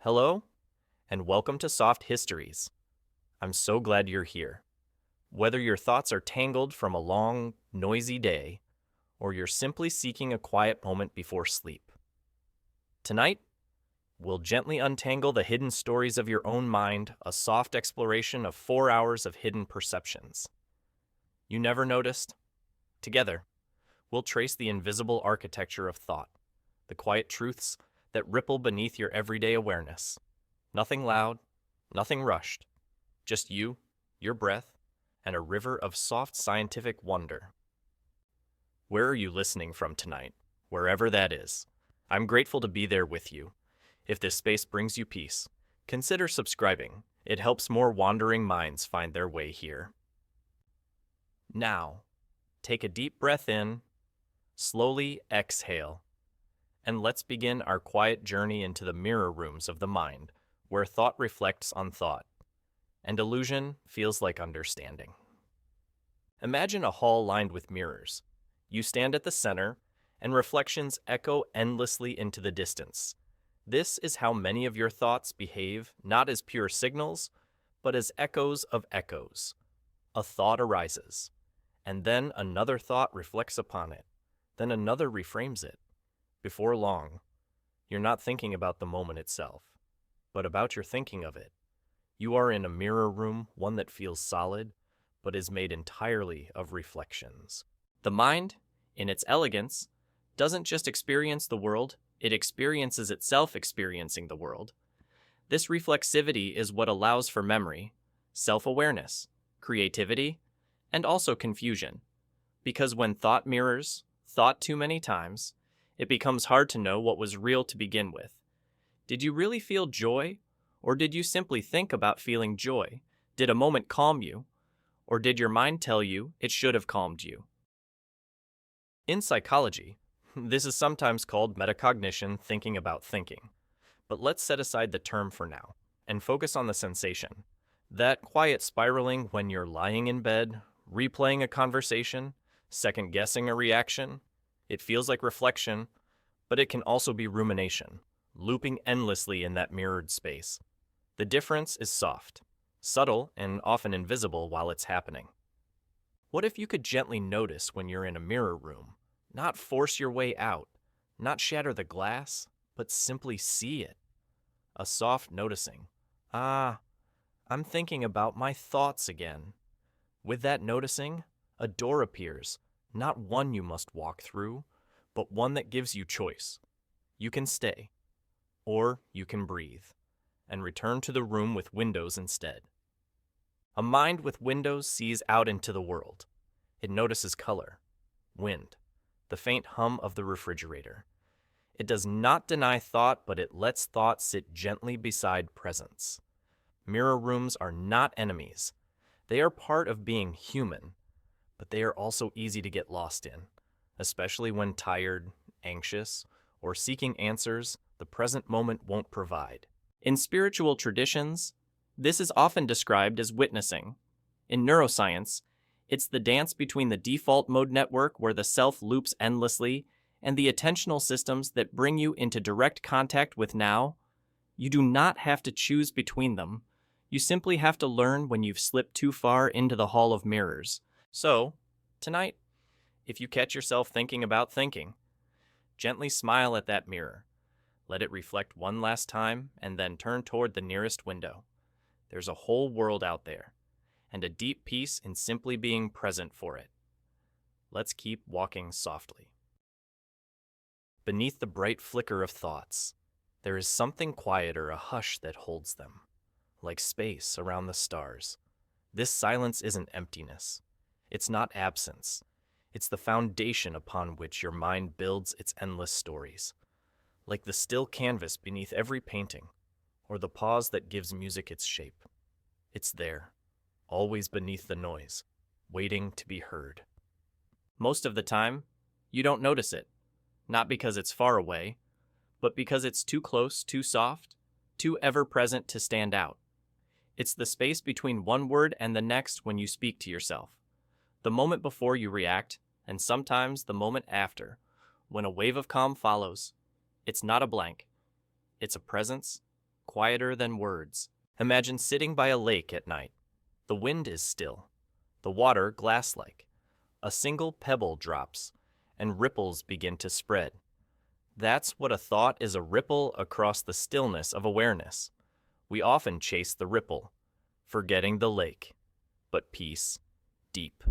Hello, and welcome to Soft Histories. I'm so glad you're here. Whether your thoughts are tangled from a long, noisy day, or you're simply seeking a quiet moment before sleep. Tonight, we'll gently untangle the hidden stories of your own mind, a soft exploration of 4 hours of hidden perceptions. You never noticed? Together, we'll trace the invisible architecture of thought, the quiet truths that ripple beneath your everyday awareness. Nothing loud, nothing rushed, just you, your breath, and a river of soft scientific wonder. Where are you listening from tonight? Wherever that is. I'm grateful to be there with you. If this space brings you peace, consider subscribing. It helps more wandering minds find their way here. Now, take a deep breath in, slowly exhale, and let's begin our quiet journey into the mirror rooms of the mind, where thought reflects on thought, and illusion feels like understanding. Imagine a hall lined with mirrors. You stand at the center, and reflections echo endlessly into the distance. This is how many of your thoughts behave, not as pure signals, but as echoes of echoes. A thought arises, and then another thought reflects upon it, then another reframes it. Before long, you're not thinking about the moment itself, but about your thinking of it. You are in a mirror room, one that feels solid, but is made entirely of reflections. The mind, in its elegance, doesn't just experience the world, it experiences itself experiencing the world. This reflexivity is what allows for memory, self-awareness, creativity, and also confusion. Because when thought mirrors thought too many times, it becomes hard to know what was real to begin with. Did you really feel joy? Or did you simply think about feeling joy? Did a moment calm you? Or did your mind tell you it should have calmed you? In psychology, this is sometimes called metacognition, thinking about thinking. But let's set aside the term for now and focus on the sensation. That quiet spiraling when you're lying in bed, replaying a conversation, second-guessing a reaction. It feels like reflection, but it can also be rumination, looping endlessly in that mirrored space. The difference is soft, subtle, and often invisible while it's happening. What if you could gently notice when you're in a mirror room, not force your way out, not shatter the glass, but simply see it? A soft noticing. I'm thinking about my thoughts again. With that noticing, a door appears, not one you must walk through, but one that gives you choice. You can stay, or you can breathe, and return to the room with windows instead. A mind with windows sees out into the world. It notices color, wind, the faint hum of the refrigerator. It does not deny thought, but it lets thought sit gently beside presence. Mirror rooms are not enemies. They are part of being human, but they are also easy to get lost in, especially when tired, anxious, or seeking answers the present moment won't provide. In spiritual traditions, this is often described as witnessing. In neuroscience, it's the dance between the default mode network where the self loops endlessly and the attentional systems that bring you into direct contact with now. You do not have to choose between them. You simply have to learn when you've slipped too far into the hall of mirrors. So, tonight, if you catch yourself thinking about thinking, gently smile at that mirror. Let it reflect one last time and then turn toward the nearest window. There's a whole world out there, and a deep peace in simply being present for it. Let's keep walking softly. Beneath the bright flicker of thoughts, there is something quieter, a hush that holds them, like space around the stars. This silence isn't emptiness. It's not absence. It's the foundation upon which your mind builds its endless stories. Like the still canvas beneath every painting, or the pause that gives music its shape. It's there, always beneath the noise, waiting to be heard. Most of the time, you don't notice it, not because it's far away, but because it's too close, too soft, too ever-present to stand out. It's the space between one word and the next when you speak to yourself. The moment before you react, and sometimes the moment after, when a wave of calm follows. It's not a blank. It's a presence, quieter than words. Imagine sitting by a lake at night. The wind is still, the water glass-like. A single pebble drops, and ripples begin to spread. That's what a thought is, a ripple across the stillness of awareness. We often chase the ripple, forgetting the lake. But peace, deep,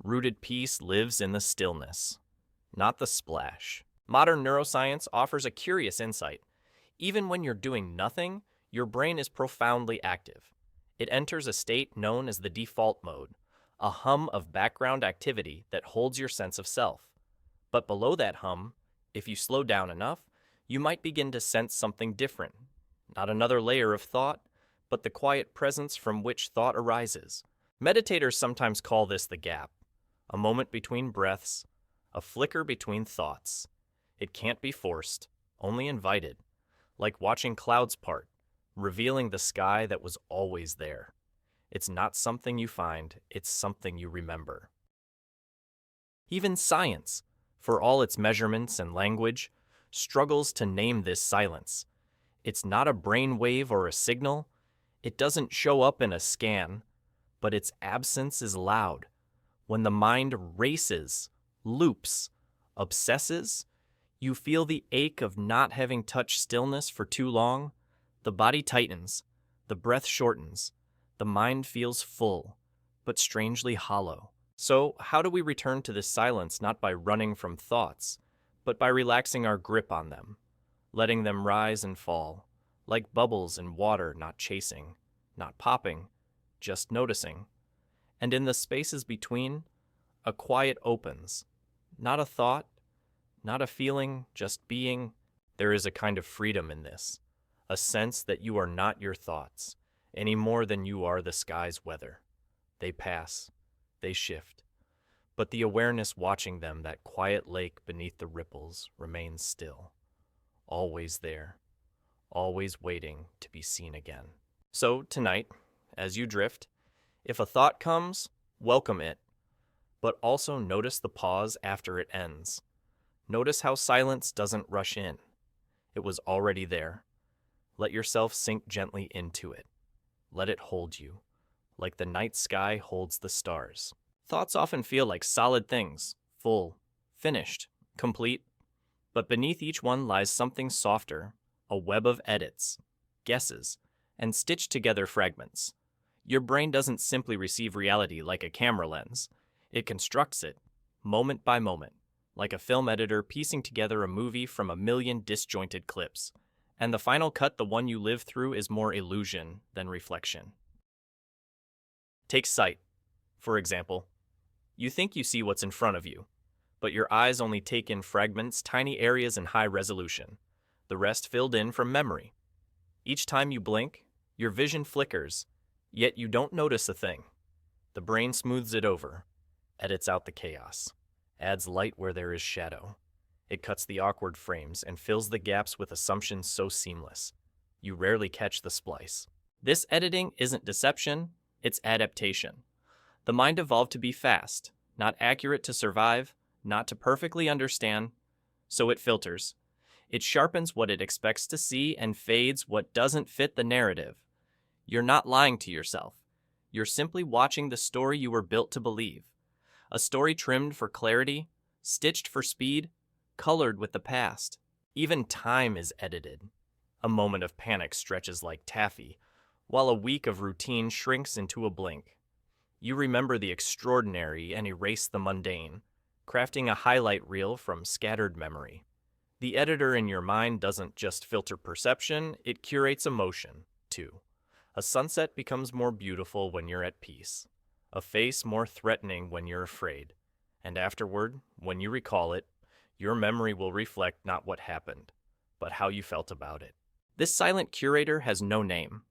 rooted peace lives in the stillness, not the splash. Modern neuroscience offers a curious insight. Even when you're doing nothing, your brain is profoundly active. It enters a state known as the default mode, a hum of background activity that holds your sense of self. But below that hum, if you slow down enough, you might begin to sense something different. Not another layer of thought, but the quiet presence from which thought arises. Meditators sometimes call this the gap, a moment between breaths, a flicker between thoughts. It can't be forced, only invited, like watching clouds part, revealing the sky that was always there. It's not something you find, it's something you remember. Even science, for all its measurements and language, struggles to name this silence. It's not a brain wave or a signal. It doesn't show up in a scan, but its absence is loud. When the mind races, loops, obsesses, you feel the ache of not having touched stillness for too long. The body tightens, the breath shortens, the mind feels full, but strangely hollow. So, how do we return to this silence, not by running from thoughts, but by relaxing our grip on them, letting them rise and fall, like bubbles in water, not chasing, not popping, just noticing. And in the spaces between, a quiet opens, not a thought, not a feeling, just being. There is a kind of freedom in this, a sense that you are not your thoughts, any more than you are the sky's weather. They pass, they shift, but the awareness watching them, that quiet lake beneath the ripples, remains still, always there, always waiting to be seen again. So tonight, as you drift, if a thought comes, welcome it, but also notice the pause after it ends. Notice how silence doesn't rush in. It was already there. Let yourself sink gently into it. Let it hold you, like the night sky holds the stars. Thoughts often feel like solid things, full, finished, complete. But beneath each one lies something softer, a web of edits, guesses, and stitched together fragments. Your brain doesn't simply receive reality like a camera lens. It constructs it, moment by moment, like a film editor piecing together a movie from a million disjointed clips. And the final cut, the one you live through, is more illusion than reflection. Take sight, for example. You think you see what's in front of you, but your eyes only take in fragments, tiny areas in high resolution, the rest filled in from memory. Each time you blink, your vision flickers, yet you don't notice a thing. The brain smooths it over, edits out the chaos, adds light where there is shadow. It cuts the awkward frames and fills the gaps with assumptions so seamless. You rarely catch the splice. This editing isn't deception, it's adaptation. The mind evolved to be fast, not accurate to survive, not to perfectly understand, so it filters. It sharpens what it expects to see and fades what doesn't fit the narrative. You're not lying to yourself. You're simply watching the story you were built to believe. A story trimmed for clarity, stitched for speed, colored with the past. Even time is edited. A moment of panic stretches like taffy, while a week of routine shrinks into a blink. You remember the extraordinary and erase the mundane, crafting a highlight reel from scattered memory. The editor in your mind doesn't just filter perception, it curates emotion, too. A sunset becomes more beautiful when you're at peace, a face more threatening when you're afraid, and afterward, when you recall it, your memory will reflect not what happened, but how you felt about it. This silent curator has no name.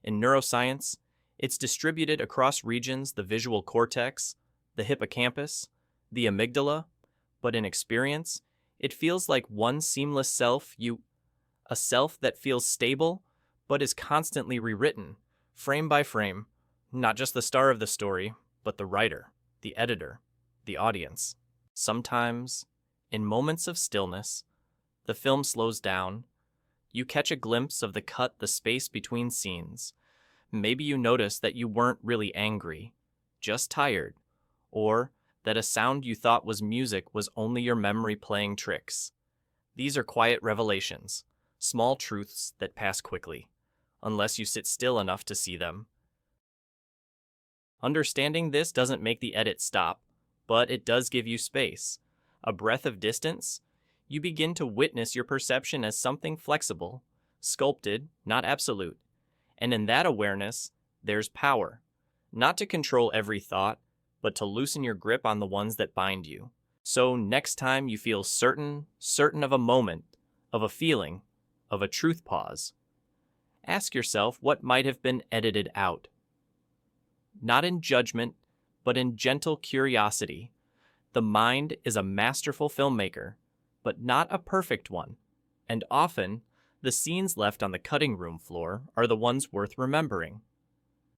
In neuroscience, it's distributed across regions, the visual cortex, the hippocampus, the amygdala, but in experience, it feels like one seamless self, a self that feels stable, but is constantly rewritten, frame by frame, not just the star of the story, but the writer, the editor, the audience. Sometimes, in moments of stillness, the film slows down, You catch a glimpse of the space between scenes. Maybe you notice that you weren't really angry, just tired, or that a sound you thought was music was only your memory playing tricks. These are quiet revelations, small truths that pass quickly, unless you sit still enough to see them. Understanding this doesn't make the edit stop, but it does give you space. A breath of distance. You begin to witness your perception as something flexible, sculpted, not absolute. And in that awareness, there's power. Not to control every thought, but to loosen your grip on the ones that bind you. So next time you feel certain of a moment, of a feeling, of a truth pause, ask yourself what might have been edited out. Not in judgment, but in gentle curiosity. The mind is a masterful filmmaker, but not a perfect one, and often, the scenes left on the cutting room floor are the ones worth remembering.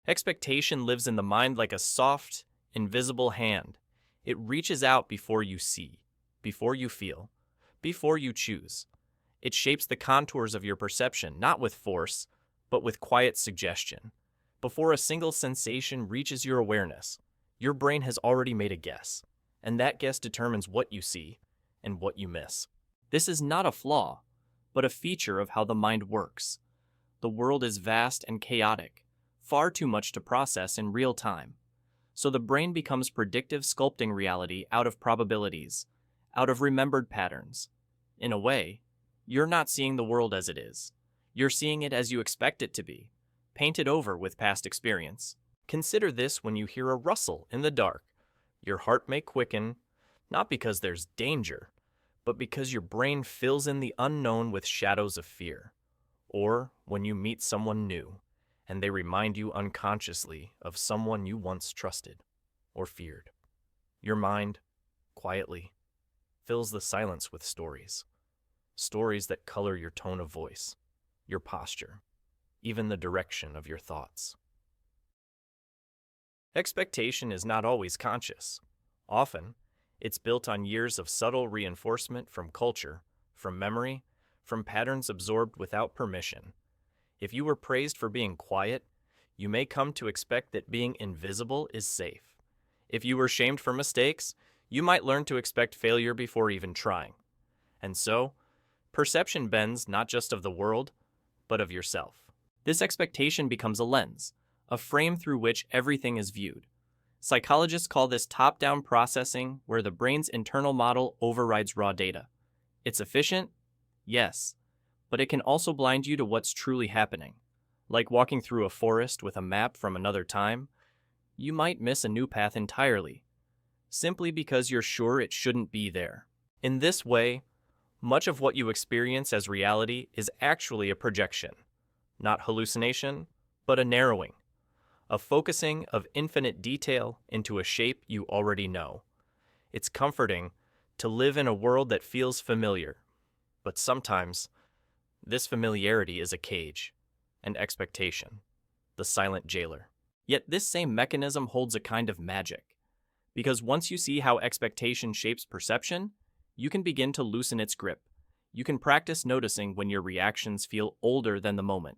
Expectation lives in the mind like a soft, invisible hand. It reaches out before you see, before you feel, before you choose. It shapes the contours of your perception, not with force, but with quiet suggestion. Before a single sensation reaches your awareness, your brain has already made a guess, and that guess determines what you see and what you miss. This is not a flaw, but a feature of how the mind works. The world is vast and chaotic, far too much to process in real time. So the brain becomes predictive, sculpting reality out of probabilities, out of remembered patterns. In a way, you're not seeing the world as it is. You're seeing it as you expect it to be, painted over with past experience. Consider this when you hear a rustle in the dark. Your heart may quicken, not because there's danger, but because your brain fills in the unknown with shadows of fear. Or when you meet someone new, and they remind you unconsciously of someone you once trusted or feared. Your mind, quietly, fills the silence with stories. Stories that color your tone of voice, your posture, even the direction of your thoughts. Expectation is not always conscious. Often, it's built on years of subtle reinforcement from culture, from memory, from patterns absorbed without permission. If you were praised for being quiet, you may come to expect that being invisible is safe. If you were shamed for mistakes, you might learn to expect failure before even trying. And so, perception bends not just of the world, but of yourself. This expectation becomes a lens, a frame through which everything is viewed. Psychologists call this top-down processing, where the brain's internal model overrides raw data. It's efficient? Yes, but it can also blind you to what's truly happening. Like walking through a forest with a map from another time, you might miss a new path entirely, simply because you're sure it shouldn't be there. In this way, much of what you experience as reality is actually a projection, not hallucination, but a narrowing. A focusing of infinite detail into a shape you already know. It's comforting to live in a world that feels familiar, but sometimes this familiarity is a cage, an expectation, the silent jailer. Yet this same mechanism holds a kind of magic, because once you see how expectation shapes perception, you can begin to loosen its grip. You can practice noticing when your reactions feel older than the moment.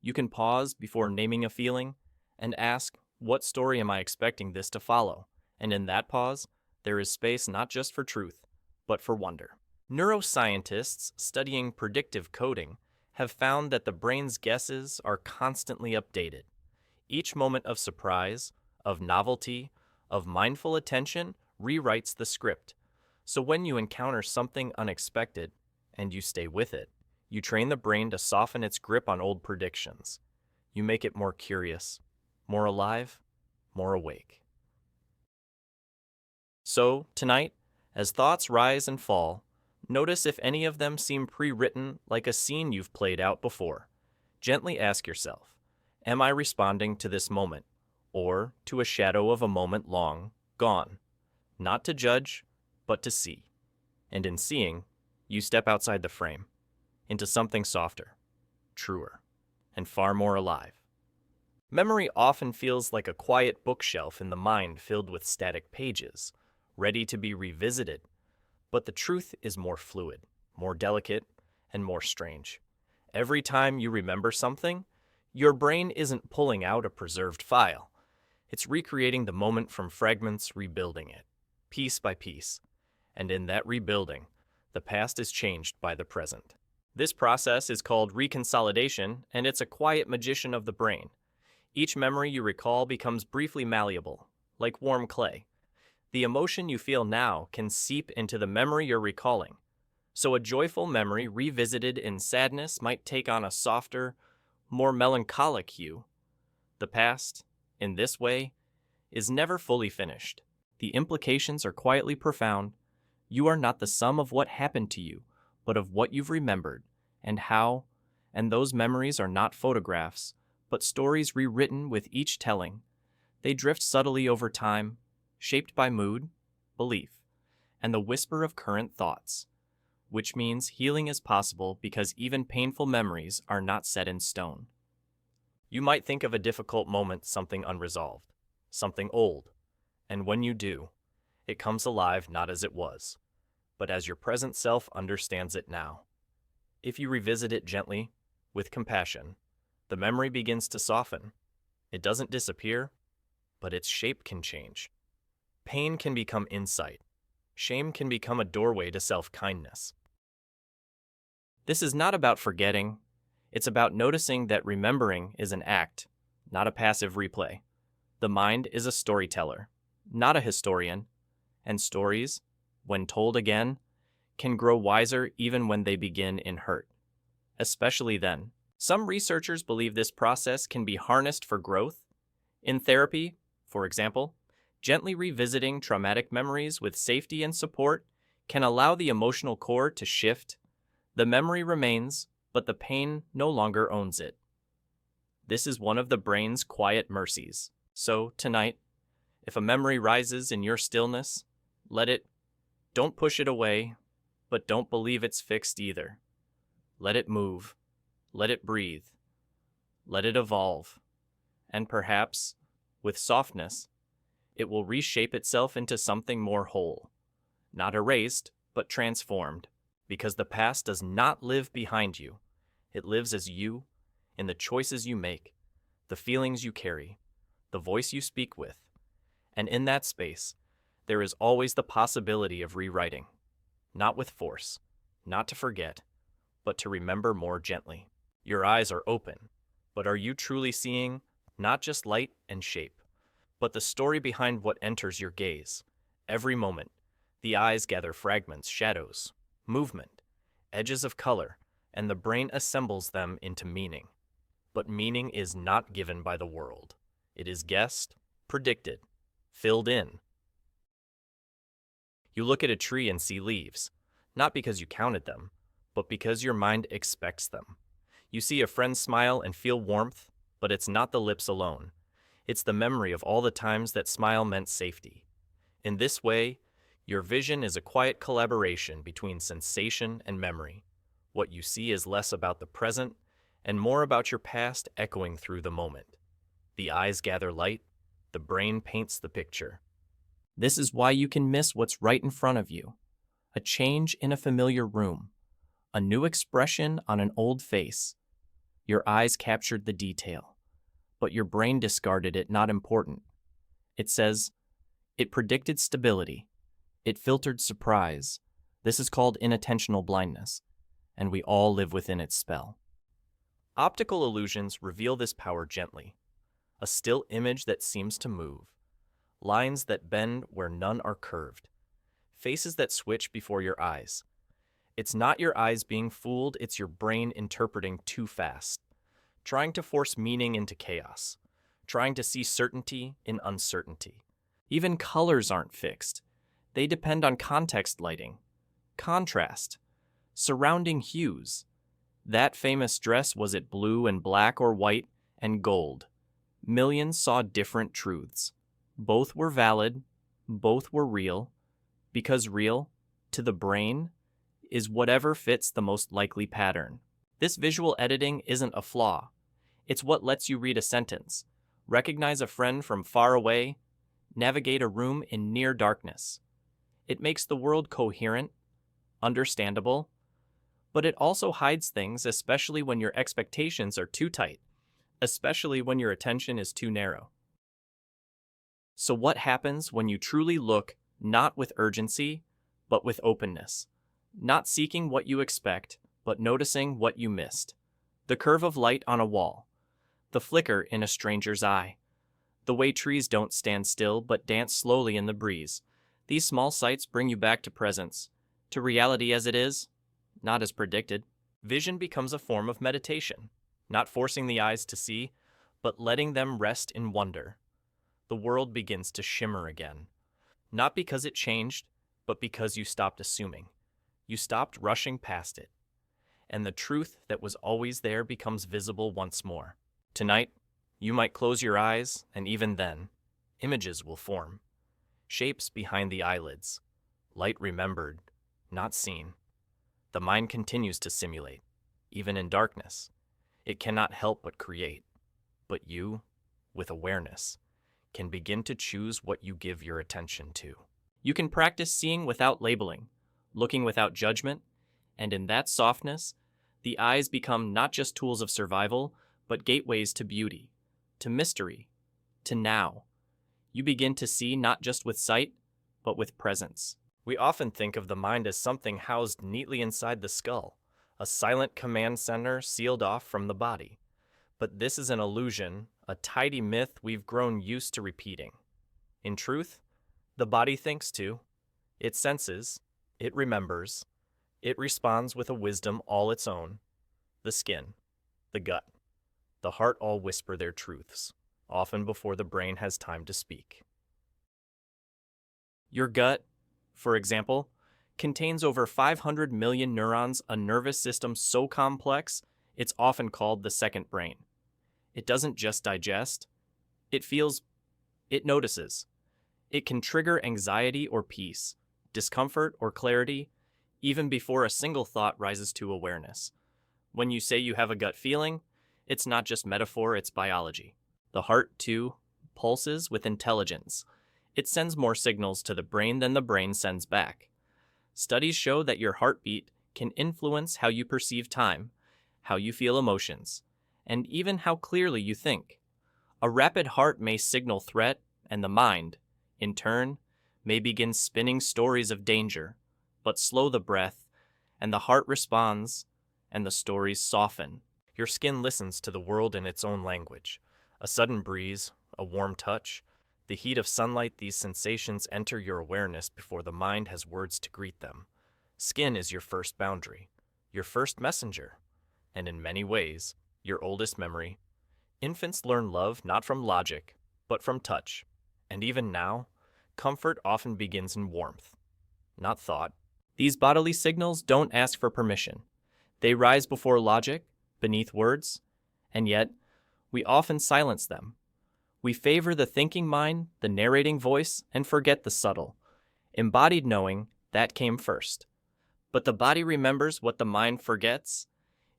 You can pause before naming a feeling and ask, what story am I expecting this to follow? And in that pause, there is space not just for truth, but for wonder. Neuroscientists studying predictive coding have found that the brain's guesses are constantly updated. Each moment of surprise, of novelty, of mindful attention rewrites the script. So when you encounter something unexpected and you stay with it, you train the brain to soften its grip on old predictions. You make it more curious, more alive, more awake. So, tonight, as thoughts rise and fall, notice if any of them seem pre-written like a scene you've played out before. Gently ask yourself, am I responding to this moment, or to a shadow of a moment long gone? Not to judge, but to see. And in seeing, you step outside the frame, into something softer, truer, and far more alive. Memory often feels like a quiet bookshelf in the mind filled with static pages, ready to be revisited. But the truth is more fluid, more delicate, and more strange. Every time you remember something, your brain isn't pulling out a preserved file. It's recreating the moment from fragments, rebuilding it, piece by piece. And in that rebuilding, the past is changed by the present. This process is called reconsolidation, and it's a quiet magician of the brain. Each memory you recall becomes briefly malleable, like warm clay. The emotion you feel now can seep into the memory you're recalling. So a joyful memory revisited in sadness might take on a softer, more melancholic hue. The past, in this way, is never fully finished. The implications are quietly profound. You are not the sum of what happened to you, but of what you've remembered, and how, and those memories are not photographs, but stories rewritten with each telling. They drift subtly over time, shaped by mood, belief, and the whisper of current thoughts, which means healing is possible because even painful memories are not set in stone. You might think of a difficult moment, something unresolved, something old, and when you do, it comes alive not as it was, but as your present self understands it now. If you revisit it gently, with compassion, the memory begins to soften. It doesn't disappear, but its shape can change. Pain can become insight. Shame can become a doorway to self-kindness. This is not about forgetting. It's about noticing that remembering is an act, not a passive replay. The mind is a storyteller, not a historian, and stories, when told again, can grow wiser even when they begin in hurt. Especially then. Some researchers believe this process can be harnessed for growth. In therapy, for example, gently revisiting traumatic memories with safety and support can allow the emotional core to shift. The memory remains, but the pain no longer owns it. This is one of the brain's quiet mercies. So, tonight, if a memory rises in your stillness, let it. Don't push it away, but don't believe it's fixed either. Let it move. Let it breathe. Let it evolve. And perhaps, with softness, it will reshape itself into something more whole. Not erased, but transformed. Because the past does not live behind you. It lives as you, in the choices you make, the feelings you carry, the voice you speak with. And in that space, there is always the possibility of rewriting. Not with force, not to forget, but to remember more gently. Your eyes are open, but are you truly seeing not just light and shape, but the story behind what enters your gaze? Every moment, the eyes gather fragments, shadows, movement, edges of color, and the brain assembles them into meaning. But meaning is not given by the world. It is guessed, predicted, filled in. You look at a tree and see leaves, not because you counted them, but because your mind expects them. You see a friend smile and feel warmth, but it's not the lips alone. It's the memory of all the times that smile meant safety. In this way, your vision is a quiet collaboration between sensation and memory. What you see is less about the present and more about your past echoing through the moment. The eyes gather light, the brain paints the picture. This is why you can miss what's right in front of you. A change in a familiar room, a new expression on an old face. Your eyes captured the detail, but your brain discarded it, not important. It says, it predicted stability. It filtered surprise. This is called inattentional blindness, and we all live within its spell. Optical illusions reveal this power gently. A still image that seems to move. Lines that bend where none are curved. Faces that switch before your eyes. It's not your eyes being fooled, it's your brain interpreting too fast. Trying to force meaning into chaos. Trying to see certainty in uncertainty. Even colors aren't fixed. They depend on context lighting, contrast, surrounding hues. That famous dress, was it blue and black or white and gold? Millions saw different truths. Both were valid, both were real, because real, to the brain, is whatever fits the most likely pattern. This visual editing isn't a flaw. It's what lets you read a sentence, recognize a friend from far away, navigate a room in near darkness. It makes the world coherent, understandable, But it also hides things, especially when your expectations are too tight, especially when your attention is too narrow. So what happens when you truly look not with urgency, but with openness? Not seeking what you expect, but noticing what you missed. The curve of light on a wall, the flicker in a stranger's eye, the way trees don't stand still but dance slowly in the breeze. These small sights bring you back to presence, to reality as it is, not as predicted. Vision becomes a form of meditation, not forcing the eyes to see, but letting them rest in wonder. The world begins to shimmer again, not because it changed, but because you stopped assuming. You stopped rushing past it, and the truth that was always there becomes visible once more. Tonight, you might close your eyes, and even then, images will form. Shapes behind the eyelids, light remembered, not seen. The mind continues to simulate, even in darkness. It cannot help but create. But you, with awareness, can begin to choose what you give your attention to. You can practice seeing without labeling, looking without judgment, and in that softness, the eyes become not just tools of survival, but gateways to beauty, to mystery, to now. You begin to see not just with sight, but with presence. We often think of the mind as something housed neatly inside the skull, a silent command center sealed off from the body. But this is an illusion, a tidy myth we've grown used to repeating. In truth, the body thinks too. It senses, it remembers, it responds with a wisdom all its own. The skin, the gut, the heart all whisper their truths, often before the brain has time to speak. Your gut, for example, contains over 500 million neurons, a nervous system so complex, it's often called the second brain. It doesn't just digest, it feels, it notices. It can trigger anxiety or peace, discomfort or clarity, even before a single thought rises to awareness. When you say you have a gut feeling, it's not just metaphor, it's biology. The heart, too, pulses with intelligence. It sends more signals to the brain than the brain sends back. Studies show that your heartbeat can influence how you perceive time, how you feel emotions, and even how clearly you think. A rapid heart may signal threat, and the mind, in turn, may begin spinning stories of danger, but slow the breath, and the heart responds, and the stories soften. Your skin listens to the world in its own language. A sudden breeze, a warm touch, the heat of sunlight, these sensations enter your awareness before the mind has words to greet them. Skin is your first boundary, your first messenger, and in many ways, your oldest memory. Infants learn love not from logic, but from touch. And even now, comfort often begins in warmth, not thought. These bodily signals don't ask for permission. They rise before logic, beneath words, and yet, we often silence them. We favor the thinking mind, the narrating voice, and forget the subtle, embodied knowing that came first. But the body remembers what the mind forgets.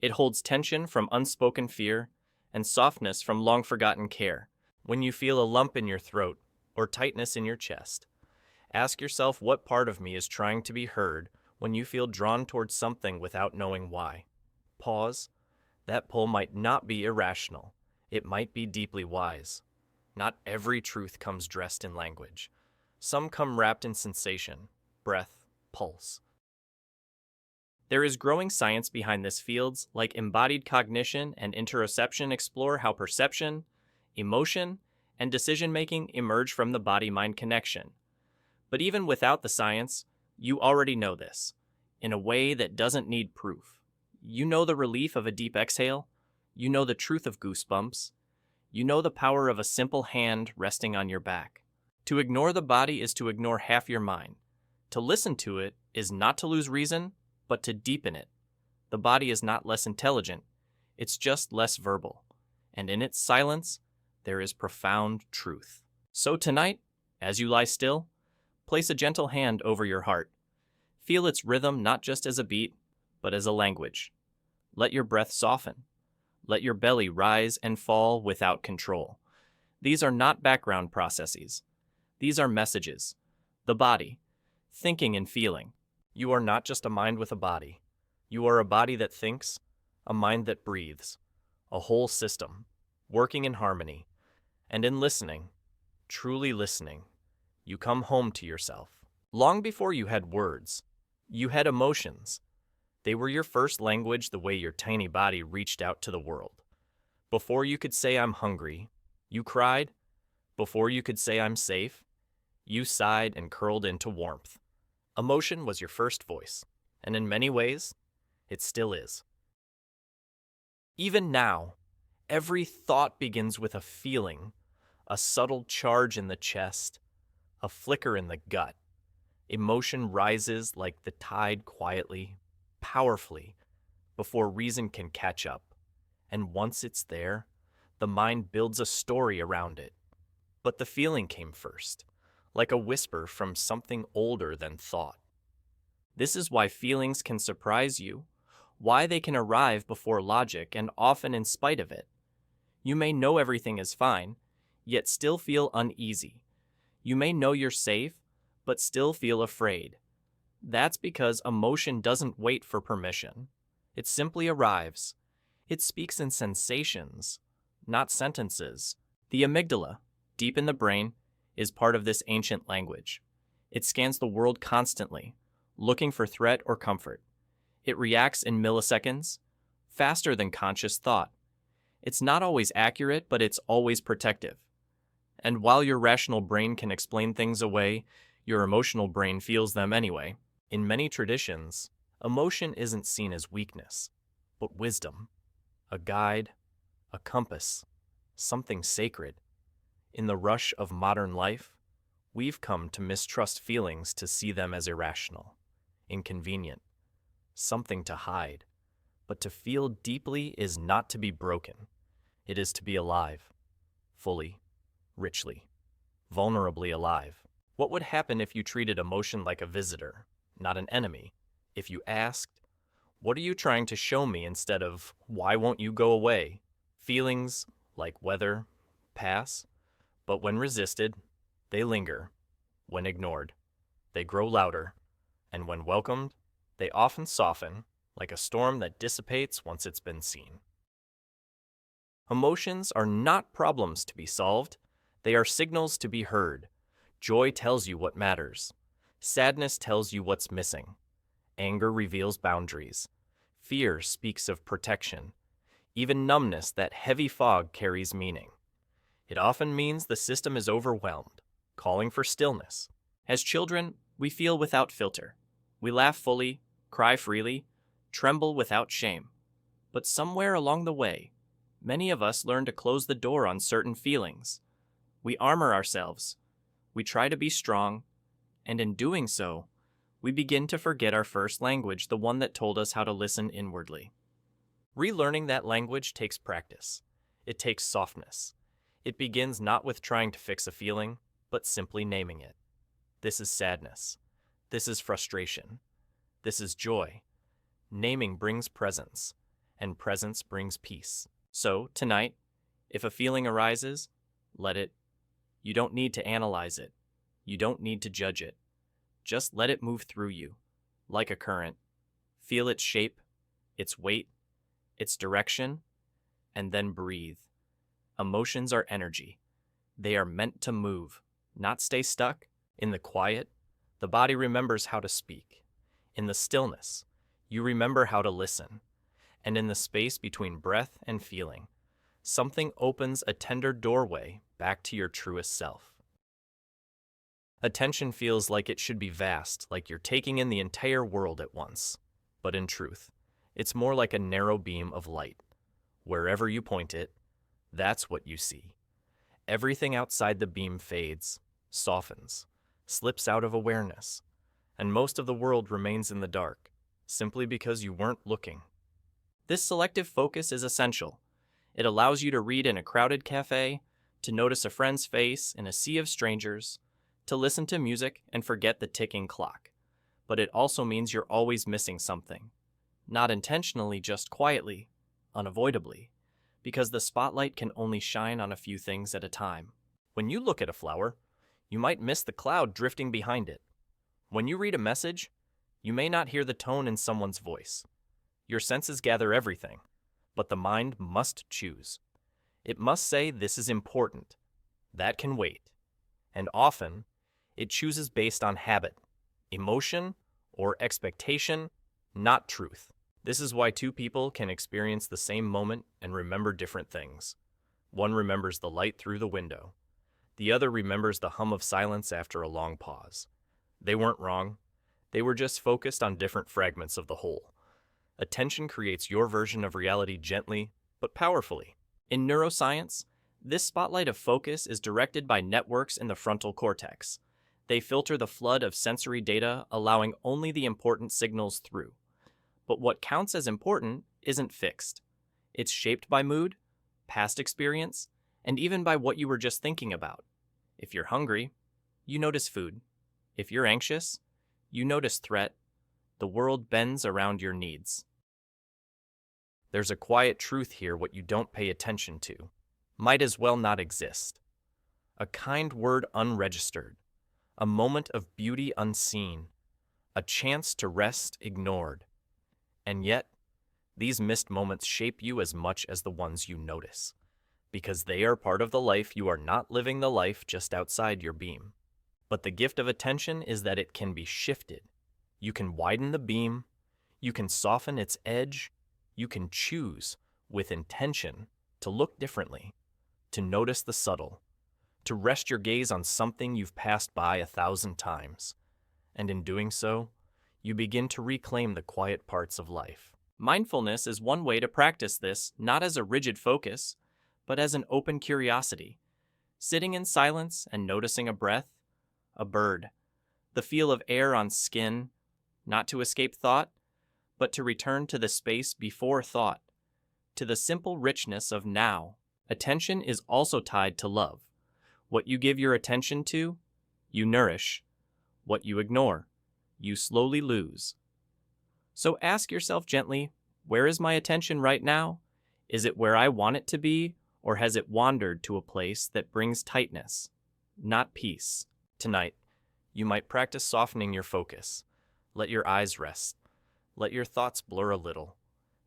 It holds tension from unspoken fear and softness from long-forgotten care. When you feel a lump in your throat or tightness in your chest, ask yourself what part of me is trying to be heard when you feel drawn towards something without knowing why. Pause. That pull might not be irrational. It might be deeply wise. Not every truth comes dressed in language. Some come wrapped in sensation, breath, pulse. There is growing science behind this. Fields like embodied cognition and interoception explore how perception, emotion, and decision-making emerge from the body-mind connection. But even without the science, you already know this, in a way that doesn't need proof. You know the relief of a deep exhale. You know the truth of goosebumps. You know the power of a simple hand resting on your back. To ignore the body is to ignore half your mind. To listen to it is not to lose reason, but to deepen it. The body is not less intelligent, it's just less verbal. And in its silence, there is profound truth. So tonight, as you lie still, place a gentle hand over your heart. Feel its rhythm not just as a beat, but as a language. Let your breath soften. Let your belly rise and fall without control. These are not background processes. These are messages. The body, thinking and feeling. You are not just a mind with a body. You are a body that thinks, a mind that breathes, a whole system, working in harmony. And in listening, truly listening, you come home to yourself. Long before you had words, you had emotions. They were your first language, the way your tiny body reached out to the world. Before you could say, I'm hungry, you cried. Before you could say, I'm safe, you sighed and curled into warmth. Emotion was your first voice, and in many ways, it still is. Even now, every thought begins with a feeling, a subtle charge in the chest, a flicker in the gut. Emotion rises like the tide quietly, powerfully, before reason can catch up. And once it's there, the mind builds a story around it. But the feeling came first, like a whisper from something older than thought. This is why feelings can surprise you, why they can arrive before logic and often in spite of it. You may know everything is fine, yet still feel uneasy. You may know you're safe, but still feel afraid. That's because emotion doesn't wait for permission. It simply arrives. It speaks in sensations, not sentences. The amygdala, deep in the brain, is part of this ancient language. It scans the world constantly, looking for threat or comfort. It reacts in milliseconds, faster than conscious thought. It's not always accurate, but it's always protective. And while your rational brain can explain things away, your emotional brain feels them anyway. In many traditions, emotion isn't seen as weakness, but wisdom, a guide, a compass, something sacred. In the rush of modern life, we've come to mistrust feelings, to see them as irrational, inconvenient, something to hide. But to feel deeply is not to be broken. It is to be alive, fully, richly, vulnerably alive. What would happen if you treated emotion like a visitor, not an enemy? If you asked, what are you trying to show me, instead of, why won't you go away? Feelings, like weather, pass, but when resisted, they linger. When ignored, they grow louder, and when welcomed, they often soften, like a storm that dissipates once it's been seen. Emotions are not problems to be solved. They are signals to be heard. Joy tells you what matters. Sadness tells you what's missing. Anger reveals boundaries. Fear speaks of protection. Even numbness, that heavy fog, carries meaning. It often means the system is overwhelmed, calling for stillness. As children, we feel without filter. We laugh fully, cry freely, tremble without shame. But somewhere along the way, many of us learn to close the door on certain feelings. We armor ourselves. We try to be strong, and in doing so, we begin to forget our first language, the one that told us how to listen inwardly. Relearning that language takes practice. It takes softness. It begins not with trying to fix a feeling, but simply naming it. This is sadness. This is frustration. This is joy. Naming brings presence, and presence brings peace. So, tonight, if a feeling arises, let it. You don't need to analyze it. You don't need to judge it. Just let it move through you, like a current. Feel its shape, its weight, its direction, and then breathe. Emotions are energy. They are meant to move, not stay stuck. In the quiet, the body remembers how to speak. In the stillness, you remember how to listen. And in the space between breath and feeling, something opens a tender doorway back to your truest self. Attention feels like it should be vast, like you're taking in the entire world at once. But in truth, it's more like a narrow beam of light. Wherever you point it, that's what you see. Everything outside the beam fades, softens, slips out of awareness, and most of the world remains in the dark, simply because you weren't looking. This selective focus is essential. It allows you to read in a crowded cafe, to notice a friend's face in a sea of strangers, to listen to music and forget the ticking clock. But it also means you're always missing something. Not intentionally, just quietly, unavoidably, because the spotlight can only shine on a few things at a time. When you look at a flower, you might miss the cloud drifting behind it. When you read a message, you may not hear the tone in someone's voice. Your senses gather everything, but the mind must choose. It must say this is important, that can wait, and often it chooses based on habit, emotion, or expectation, not truth. This is why two people can experience the same moment and remember different things. One remembers the light through the window. The other remembers the hum of silence after a long pause. They weren't wrong. They were just focused on different fragments of the whole. Attention creates your version of reality gently, but powerfully. In neuroscience, this spotlight of focus is directed by networks in the frontal cortex. They filter the flood of sensory data, allowing only the important signals through. But what counts as important isn't fixed. It's shaped by mood, past experience, and even by what you were just thinking about. If you're hungry, you notice food. If you're anxious, you notice threat. The world bends around your needs. There's a quiet truth here what you don't pay attention to might as well not exist. A kind word unregistered. A moment of beauty unseen. A chance to rest ignored. And yet, these missed moments shape you as much as the ones you notice, because they are part of the life you are not living, the life just outside your beam. But the gift of attention is that it can be shifted. You can widen the beam, you can soften its edge, you can choose, with intention, to look differently, to notice the subtle, to rest your gaze on something you've passed by 1,000 times. And in doing so, you begin to reclaim the quiet parts of life. Mindfulness is one way to practice this, not as a rigid focus, but as an open curiosity. Sitting in silence and noticing a breath, a bird, the feel of air on skin, not to escape thought, but to return to the space before thought, to the simple richness of now. Attention is also tied to love. What you give your attention to, you nourish. What you ignore, you slowly lose. So ask yourself gently, where is my attention right now? Is it where I want it to be, or has it wandered to a place that brings tightness, not peace? Tonight, you might practice softening your focus. Let your eyes rest. Let your thoughts blur a little.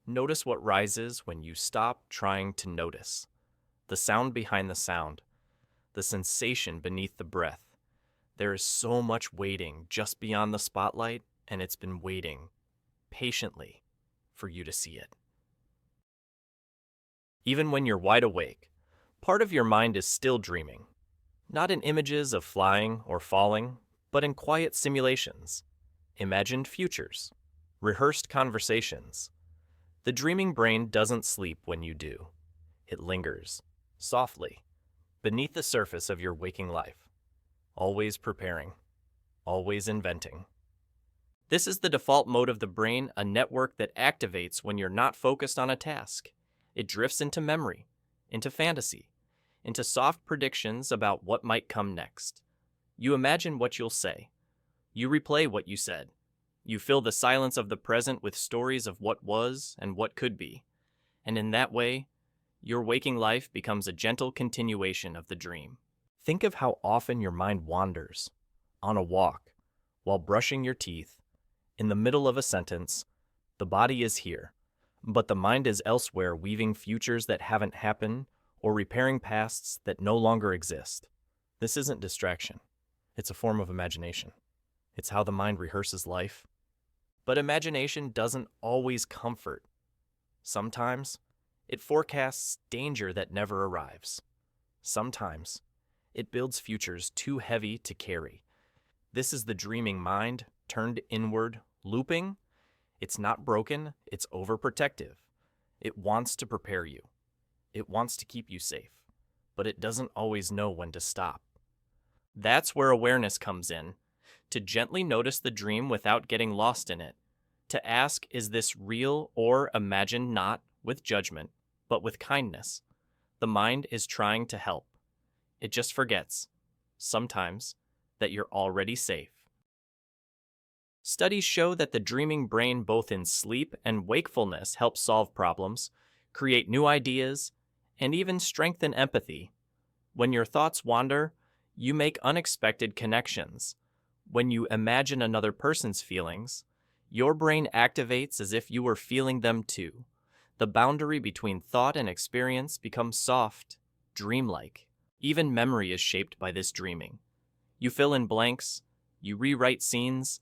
Notice what rises when you stop trying to notice. The sound behind the sound. The sensation beneath the breath. There is so much waiting just beyond the spotlight, and it's been waiting patiently for you to see it. Even when you're wide awake, part of your mind is still dreaming. Not in images of flying or falling, but in quiet simulations, imagined futures, rehearsed conversations. The dreaming brain doesn't sleep when you do. It lingers, softly, beneath the surface of your waking life, always preparing, always inventing. This is the default mode of the brain, a network that activates when you're not focused on a task. It drifts into memory, into fantasy, into soft predictions about what might come next. You imagine what you'll say. You replay what you said. You fill the silence of the present with stories of what was and what could be. And in that way, your waking life becomes a gentle continuation of the dream. Think of how often your mind wanders, on a walk, while brushing your teeth, in the middle of a sentence. The body is here, but the mind is elsewhere, weaving futures that haven't happened or repairing pasts that no longer exist. This isn't distraction. It's a form of imagination. It's how the mind rehearses life. But imagination doesn't always comfort. Sometimes it forecasts danger that never arrives. Sometimes it builds futures too heavy to carry. This is the dreaming mind, turned inward, looping. It's not broken, it's overprotective. It wants to prepare you. It wants to keep you safe, but it doesn't always know when to stop. That's where awareness comes in, to gently notice the dream without getting lost in it, to ask, is this real or imagined, not with judgment, but with kindness. The mind is trying to help. It just forgets, sometimes, that you're already safe. Studies show that the dreaming brain, both in sleep and wakefulness, helps solve problems, create new ideas, and even strengthen empathy. When your thoughts wander, you make unexpected connections. When you imagine another person's feelings, Your brain activates as if you were feeling them too. The boundary between thought and experience becomes soft, dreamlike. Even memory is shaped by this dreaming. You fill in blanks, you rewrite scenes,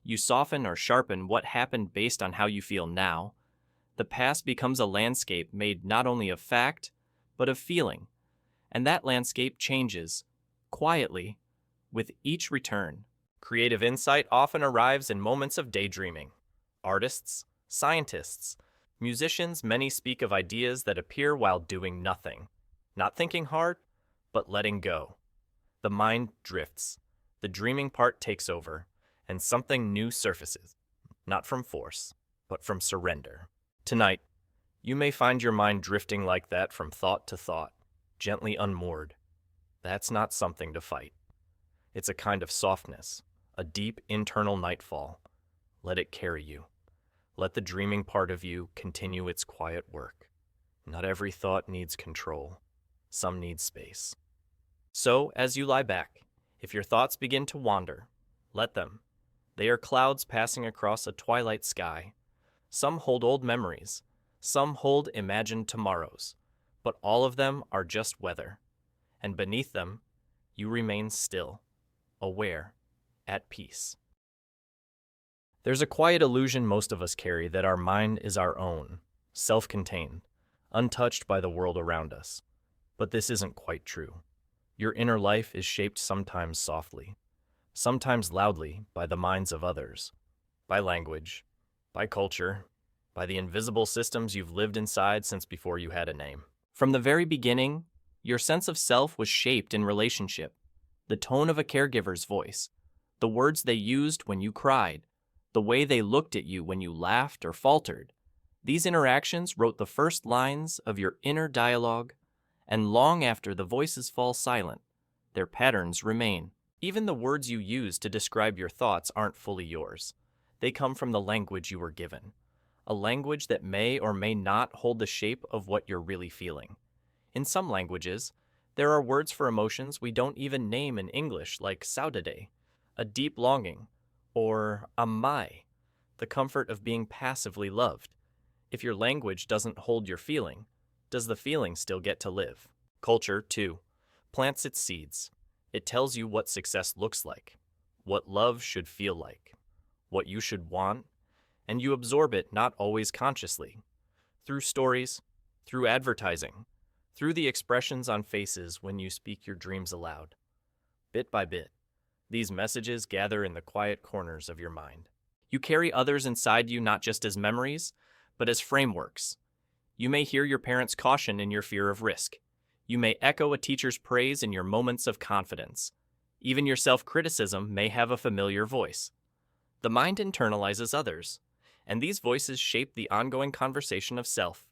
you soften or sharpen what happened based on how you feel now. The past becomes a landscape made not only of fact, but of feeling. And that landscape changes, quietly, with each return. Creative insight often arrives in moments of daydreaming. Artists, scientists, musicians, many speak of ideas that appear while doing nothing. Not thinking hard, but letting go. The mind drifts. The dreaming part takes over, and something new surfaces. Not from force, but from surrender. Tonight, you may find your mind drifting like that from thought to thought, gently unmoored. That's not something to fight. It's a kind of softness, a deep internal nightfall. Let it carry you. Let the dreaming part of you continue its quiet work. Not every thought needs control. Some need space. So, as you lie back, if your thoughts begin to wander, let them. They are clouds passing across a twilight sky. Some hold old memories. Some hold imagined tomorrows. But all of them are just weather. And beneath them, you remain still, aware, at peace. There's a quiet illusion most of us carry that our mind is our own, self-contained, untouched by the world around us. But this isn't quite true. Your inner life is shaped sometimes softly, sometimes loudly by the minds of others, by language, by culture, by the invisible systems you've lived inside since before you had a name. From the very beginning, your sense of self was shaped in relationship. The tone of a caregiver's voice, the words they used when you cried, the way they looked at you when you laughed or faltered. These interactions wrote the first lines of your inner dialogue, and long after the voices fall silent, their patterns remain. Even the words you use to describe your thoughts aren't fully yours. They come from the language you were given, a language that may or may not hold the shape of what you're really feeling. In some languages, there are words for emotions we don't even name in English, like saudade, a deep longing, or amai, the comfort of being passively loved. If your language doesn't hold your feeling, does the feeling still get to live? Culture, too, plants its seeds. It tells you what success looks like, what love should feel like, what you should want, and you absorb it not always consciously. Through stories, through advertising, through the expressions on faces when you speak your dreams aloud. Bit by bit, these messages gather in the quiet corners of your mind. You carry others inside you not just as memories, but as frameworks. You may hear your parents' caution in your fear of risk. You may echo a teacher's praise in your moments of confidence. Even your self-criticism may have a familiar voice. The mind internalizes others, and these voices shape the ongoing conversation of self.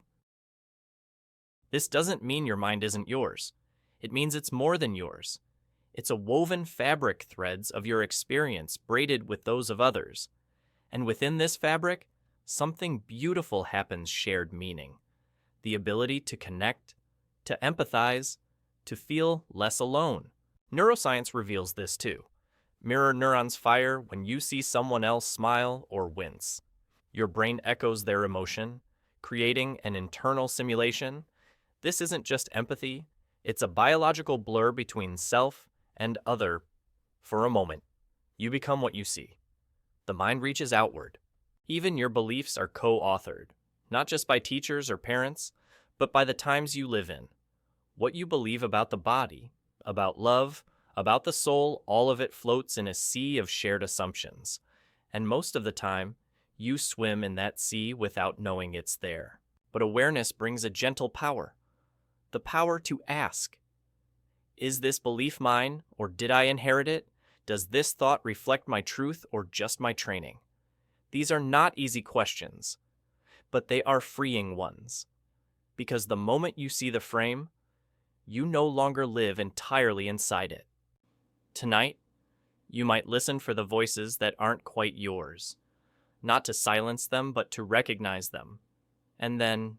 This doesn't mean your mind isn't yours. It means it's more than yours. It's a woven fabric threads of your experience braided with those of others. And within this fabric, something beautiful happens: shared meaning. The ability to connect, to empathize, to feel less alone. Neuroscience reveals this too. Mirror neurons fire when you see someone else smile or wince. Your brain echoes their emotion, creating an internal simulation. This isn't just empathy, it's a biological blur between self and other. For a moment, you become what you see. The mind reaches outward. Even your beliefs are co-authored, not just by teachers or parents, but by the times you live in. What you believe about the body, about love, about the soul, all of it floats in a sea of shared assumptions. And most of the time, you swim in that sea without knowing it's there. But awareness brings a gentle power. The power to ask. Is this belief mine, or did I inherit it? Does this thought reflect my truth or just my training? These are not easy questions, but they are freeing ones. Because the moment you see the frame, you no longer live entirely inside it. Tonight, you might listen for the voices that aren't quite yours, not to silence them, but to recognize them, and then,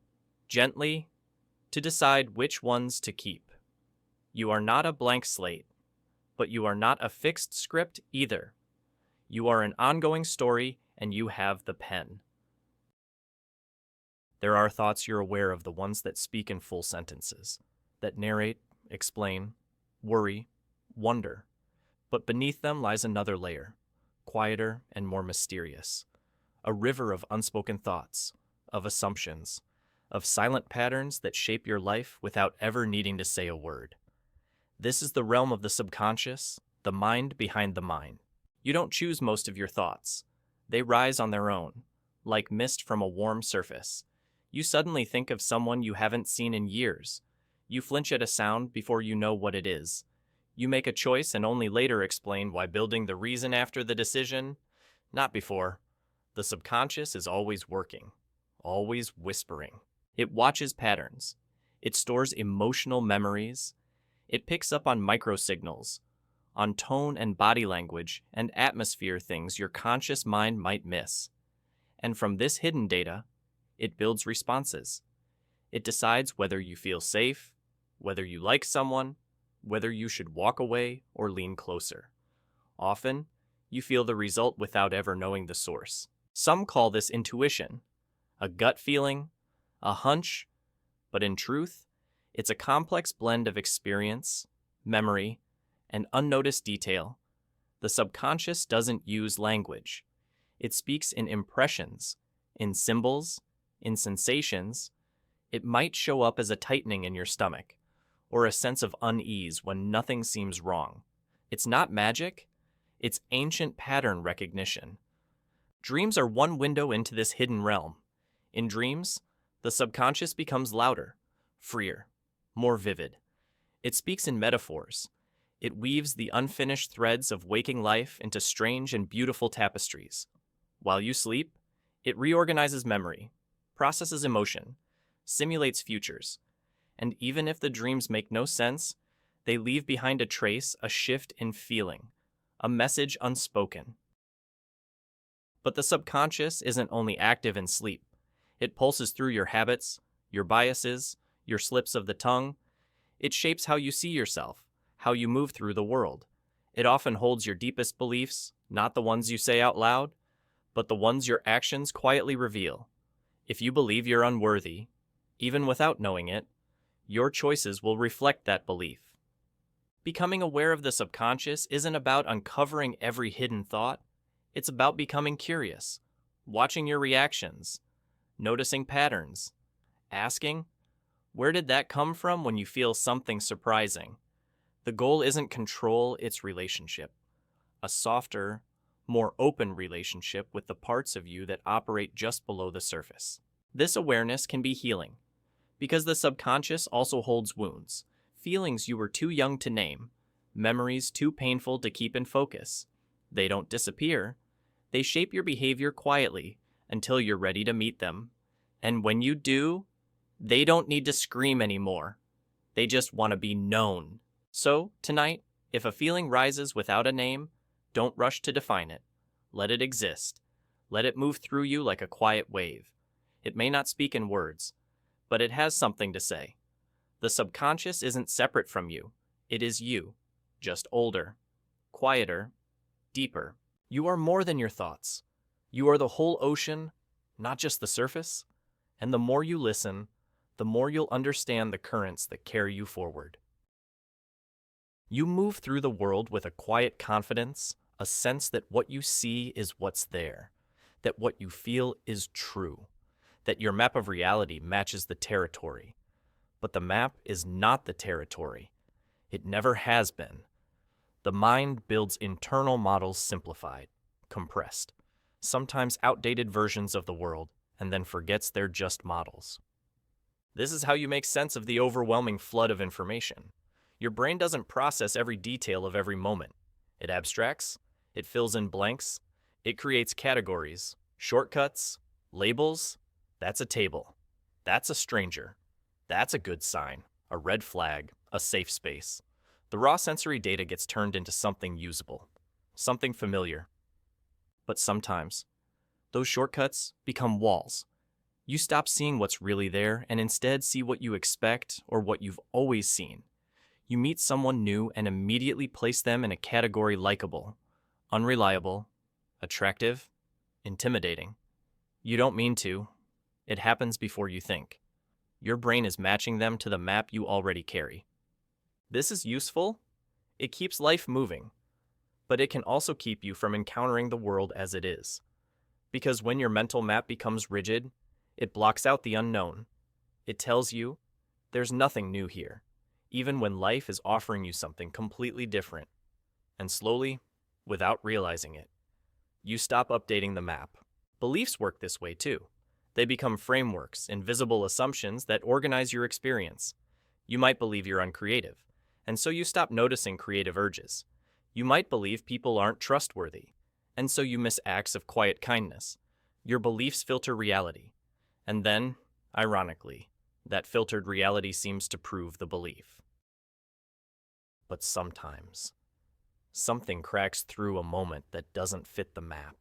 gently, to decide which ones to keep. You are not a blank slate, but you are not a fixed script either. You are an ongoing story, and you have the pen. There are thoughts you're aware of, the ones that speak in full sentences, that narrate, explain, worry, wonder. But beneath them lies another layer, quieter and more mysterious. A river of unspoken thoughts, of assumptions, of silent patterns that shape your life without ever needing to say a word. This is the realm of the subconscious, the mind behind the mind. You don't choose most of your thoughts. They rise on their own, like mist from a warm surface. You suddenly think of someone you haven't seen in years. You flinch at a sound before you know what it is. You make a choice and only later explain why, building the reason after the decision, not before. The subconscious is always working, always whispering. It watches patterns. It stores emotional memories. It picks up on microsignals, on tone and body language and atmosphere, things your conscious mind might miss. And from this hidden data, it builds responses. It decides whether you feel safe, whether you like someone, whether you should walk away or lean closer. Often, you feel the result without ever knowing the source. Some call this intuition, a gut feeling, a hunch, but in truth, it's a complex blend of experience, memory, and unnoticed detail. The subconscious doesn't use language. It speaks in impressions, in symbols, in sensations. It might show up as a tightening in your stomach, or a sense of unease when nothing seems wrong. It's not magic, it's ancient pattern recognition. Dreams are one window into this hidden realm. In dreams, the subconscious becomes louder, freer, more vivid. It speaks in metaphors. It weaves the unfinished threads of waking life into strange and beautiful tapestries. While you sleep, it reorganizes memory, processes emotion, simulates futures. And even if the dreams make no sense, they leave behind a trace, a shift in feeling, a message unspoken. But the subconscious isn't only active in sleep. It pulses through your habits, your biases, your slips of the tongue. It shapes how you see yourself, how you move through the world. It often holds your deepest beliefs, not the ones you say out loud, but the ones your actions quietly reveal. If you believe you're unworthy, even without knowing it, your choices will reflect that belief. Becoming aware of the subconscious isn't about uncovering every hidden thought. It's about becoming curious, watching your reactions, noticing patterns, asking, where did that come from when you feel something surprising? The goal isn't control, it's relationship. A softer, more open relationship with the parts of you that operate just below the surface. This awareness can be healing, because the subconscious also holds wounds, feelings you were too young to name, memories too painful to keep in focus. They don't disappear. They shape your behavior quietly until you're ready to meet them. And when you do, they don't need to scream anymore. They just want to be known. So, tonight, if a feeling rises without a name, don't rush to define it. Let it exist. Let it move through you like a quiet wave. It may not speak in words, but it has something to say. The subconscious isn't separate from you. It is you, just older, quieter, deeper. You are more than your thoughts. You are the whole ocean, not just the surface. And the more you listen, the more you'll understand the currents that carry you forward. You move through the world with a quiet confidence, a sense that what you see is what's there, that what you feel is true, that your map of reality matches the territory. But the map is not the territory. It never has been. The mind builds internal models, simplified, compressed, sometimes outdated versions of the world, and then forgets they're just models. This is how you make sense of the overwhelming flood of information. Your brain doesn't process every detail of every moment. It abstracts, it fills in blanks, it creates categories, shortcuts, labels. That's a table. That's a stranger. That's a good sign, a red flag, a safe space. The raw sensory data gets turned into something usable, something familiar. But sometimes, those shortcuts become walls. You stop seeing what's really there and instead see what you expect or what you've always seen. You meet someone new and immediately place them in a category: likable, unreliable, attractive, intimidating. You don't mean to. It happens before you think. Your brain is matching them to the map you already carry. This is useful. It keeps life moving, but it can also keep you from encountering the world as it is. Because when your mental map becomes rigid, it blocks out the unknown. It tells you, there's nothing new here, even when life is offering you something completely different. And slowly, without realizing it, you stop updating the map. Beliefs work this way too. They become frameworks, invisible assumptions that organize your experience. You might believe you're uncreative, and so you stop noticing creative urges. You might believe people aren't trustworthy, and so you miss acts of quiet kindness. Your beliefs filter reality, and then, ironically, that filtered reality seems to prove the belief. But sometimes, something cracks through a moment that doesn't fit the map,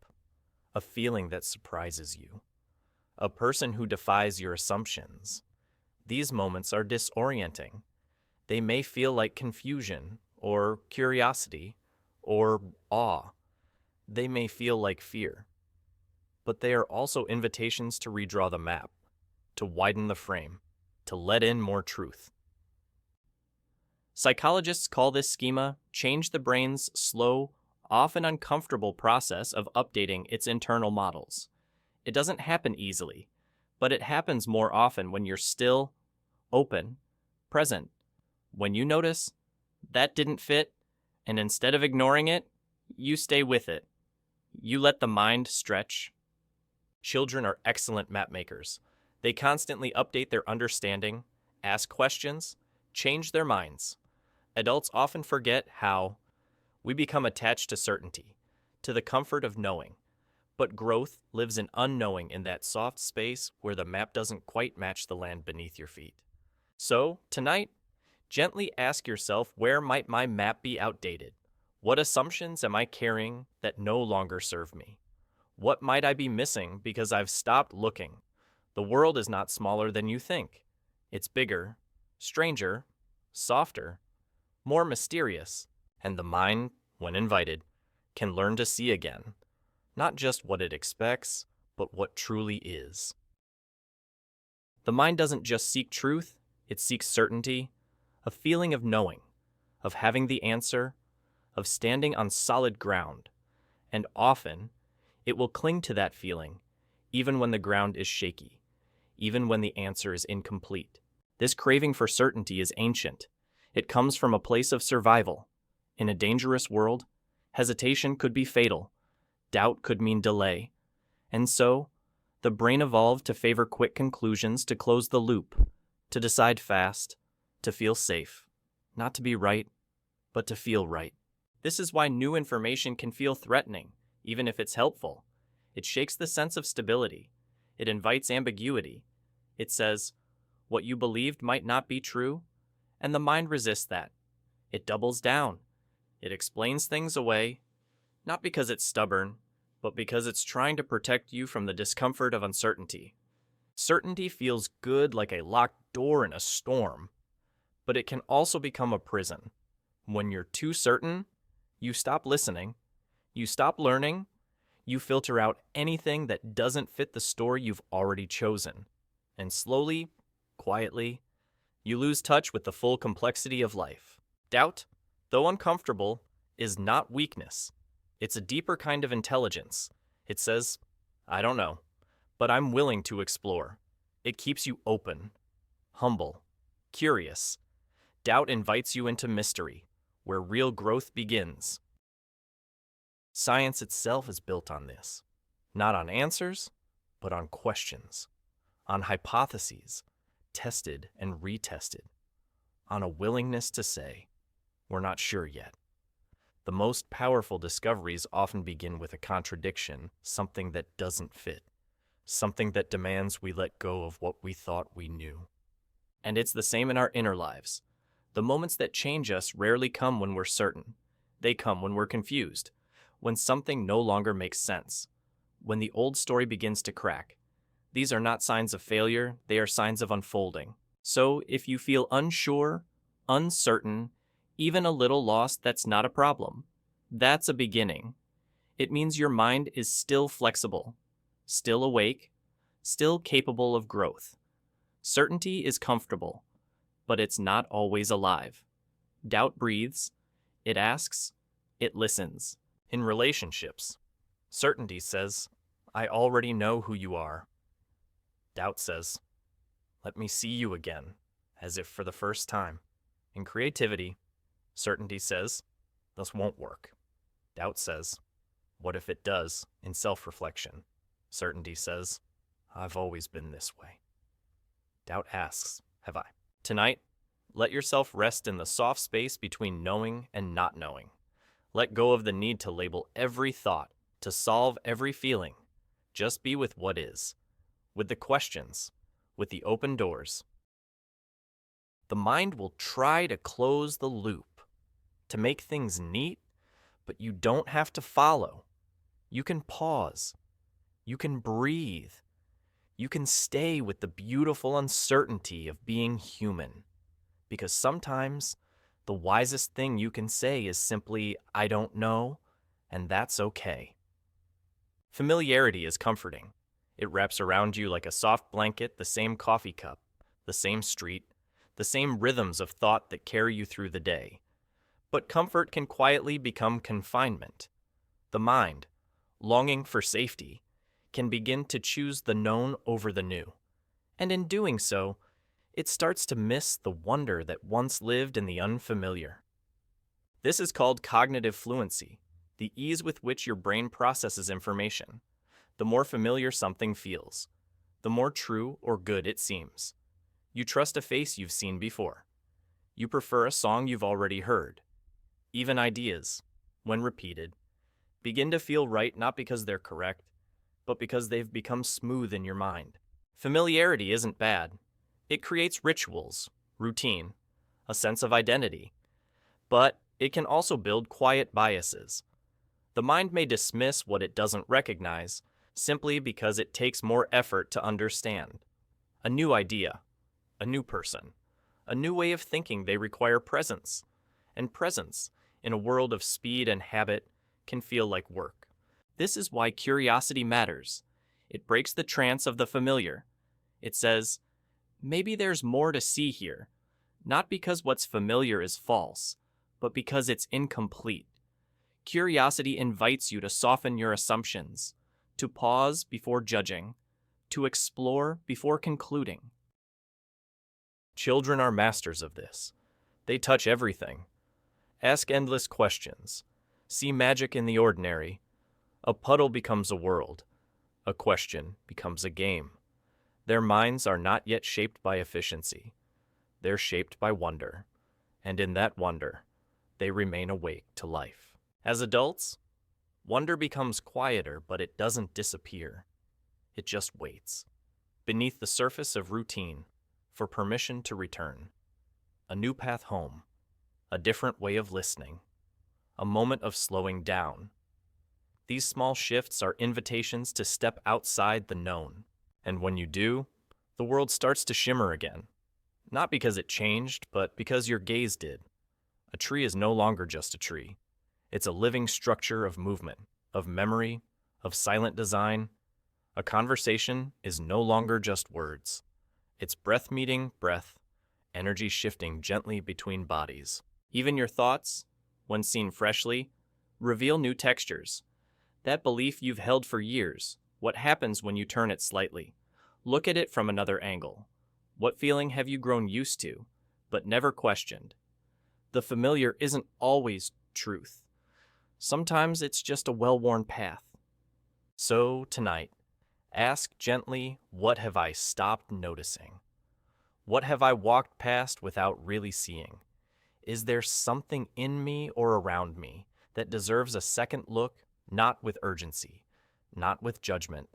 a feeling that surprises you, a person who defies your assumptions. These moments are disorienting. They may feel like confusion, or curiosity, or awe. They may feel like fear. But they are also invitations to redraw the map, to widen the frame, to let in more truth. Psychologists call this schema change the brain's slow, often uncomfortable process of updating its internal models. It doesn't happen easily, but it happens more often when you're still, open, present. When you notice that didn't fit, and instead of ignoring it, you stay with it. You let the mind stretch. Children are excellent map makers. They constantly update their understanding, ask questions, change their minds. Adults often forget how we become attached to certainty, to the comfort of knowing. But growth lives in unknowing, in that soft space where the map doesn't quite match the land beneath your feet. So, tonight, gently ask yourself, where might my map be outdated? What assumptions am I carrying that no longer serve me? What might I be missing because I've stopped looking? The world is not smaller than you think. It's bigger, stranger, softer, more mysterious, and the mind, when invited, can learn to see again, not just what it expects, but what truly is. The mind doesn't just seek truth, it seeks certainty, a feeling of knowing, of having the answer, of standing on solid ground, and often it will cling to that feeling, even when the ground is shaky, even when the answer is incomplete. This craving for certainty is ancient. It comes from a place of survival. In a dangerous world, hesitation could be fatal. Doubt could mean delay. And so, the brain evolved to favor quick conclusions, to close the loop, to decide fast, to feel safe, not to be right, but to feel right. This is why new information can feel threatening, even if it's helpful. It shakes the sense of stability. It invites ambiguity. It says, what you believed might not be true, and the mind resists that. It doubles down. It explains things away, not because it's stubborn, but because it's trying to protect you from the discomfort of uncertainty. Certainty feels good, like a locked door in a storm, but it can also become a prison. When you're too certain, you stop listening, you stop learning, you filter out anything that doesn't fit the story you've already chosen. And slowly, quietly, you lose touch with the full complexity of life. Doubt, though uncomfortable, is not weakness. It's a deeper kind of intelligence. It says, I don't know, but I'm willing to explore. It keeps you open, humble, curious. Doubt invites you into mystery, where real growth begins. Science itself is built on this, not on answers, but on questions, on hypotheses, tested and retested, on a willingness to say, we're not sure yet. The most powerful discoveries often begin with a contradiction, something that doesn't fit, something that demands we let go of what we thought we knew. And it's the same in our inner lives. The moments that change us rarely come when we're certain. They come when we're confused, when something no longer makes sense, when the old story begins to crack. These are not signs of failure, they are signs of unfolding. So if you feel unsure, uncertain, even a little lost, that's not a problem. That's a beginning. It means your mind is still flexible, still awake, still capable of growth. Certainty is comfortable, but it's not always alive. Doubt breathes, it asks, it listens. In relationships, certainty says, I already know who you are. Doubt says, let me see you again, as if for the first time. In creativity, certainty says, this won't work. Doubt says, what if it does? In self-reflection, certainty says, I've always been this way. Doubt asks, have I? Tonight, let yourself rest in the soft space between knowing and not knowing. Let go of the need to label every thought, to solve every feeling. Just be with what is, with the questions, with the open doors. The mind will try to close the loop, to make things neat, but you don't have to follow. You can pause. You can breathe. You can stay with the beautiful uncertainty of being human. Because sometimes the wisest thing you can say is simply, I don't know, and that's okay. Familiarity is comforting. It wraps around you like a soft blanket, the same coffee cup, the same street, the same rhythms of thought that carry you through the day. But comfort can quietly become confinement. The mind, longing for safety, can begin to choose the known over the new. And in doing so, it starts to miss the wonder that once lived in the unfamiliar. This is called cognitive fluency, the ease with which your brain processes information. The more familiar something feels, the more true or good it seems. You trust a face you've seen before. You prefer a song you've already heard. Even ideas, when repeated, begin to feel right not because they're correct, but because they've become smooth in your mind. Familiarity isn't bad. It creates rituals, routine, a sense of identity. But it can also build quiet biases. The mind may dismiss what it doesn't recognize simply because it takes more effort to understand. A new idea, a new person, a new way of thinking, they require presence. And presence, in a world of speed and habit, can feel like work. This is why curiosity matters. It breaks the trance of the familiar. It says, maybe there's more to see here, not because what's familiar is false, but because it's incomplete. Curiosity invites you to soften your assumptions, to pause before judging, to explore before concluding. Children are masters of this. They touch everything. Ask endless questions. See magic in the ordinary. A puddle becomes a world. A question becomes a game. Their minds are not yet shaped by efficiency. They're shaped by wonder. And in that wonder, they remain awake to life. As adults, wonder becomes quieter, but it doesn't disappear. It just waits, beneath the surface of routine, for permission to return. A new path home, a different way of listening, a moment of slowing down. These small shifts are invitations to step outside the known. And when you do, the world starts to shimmer again. Not because it changed, but because your gaze did. A tree is no longer just a tree. It's a living structure of movement, of memory, of silent design. A conversation is no longer just words. It's breath meeting breath, energy shifting gently between bodies. Even your thoughts, when seen freshly, reveal new textures. That belief you've held for years, what happens when you turn it slightly? Look at it from another angle. What feeling have you grown used to, but never questioned? The familiar isn't always truth. Sometimes it's just a well-worn path. So tonight, ask gently, what have I stopped noticing? What have I walked past without really seeing? Is there something in me or around me that deserves a second look, not with urgency, not with judgment,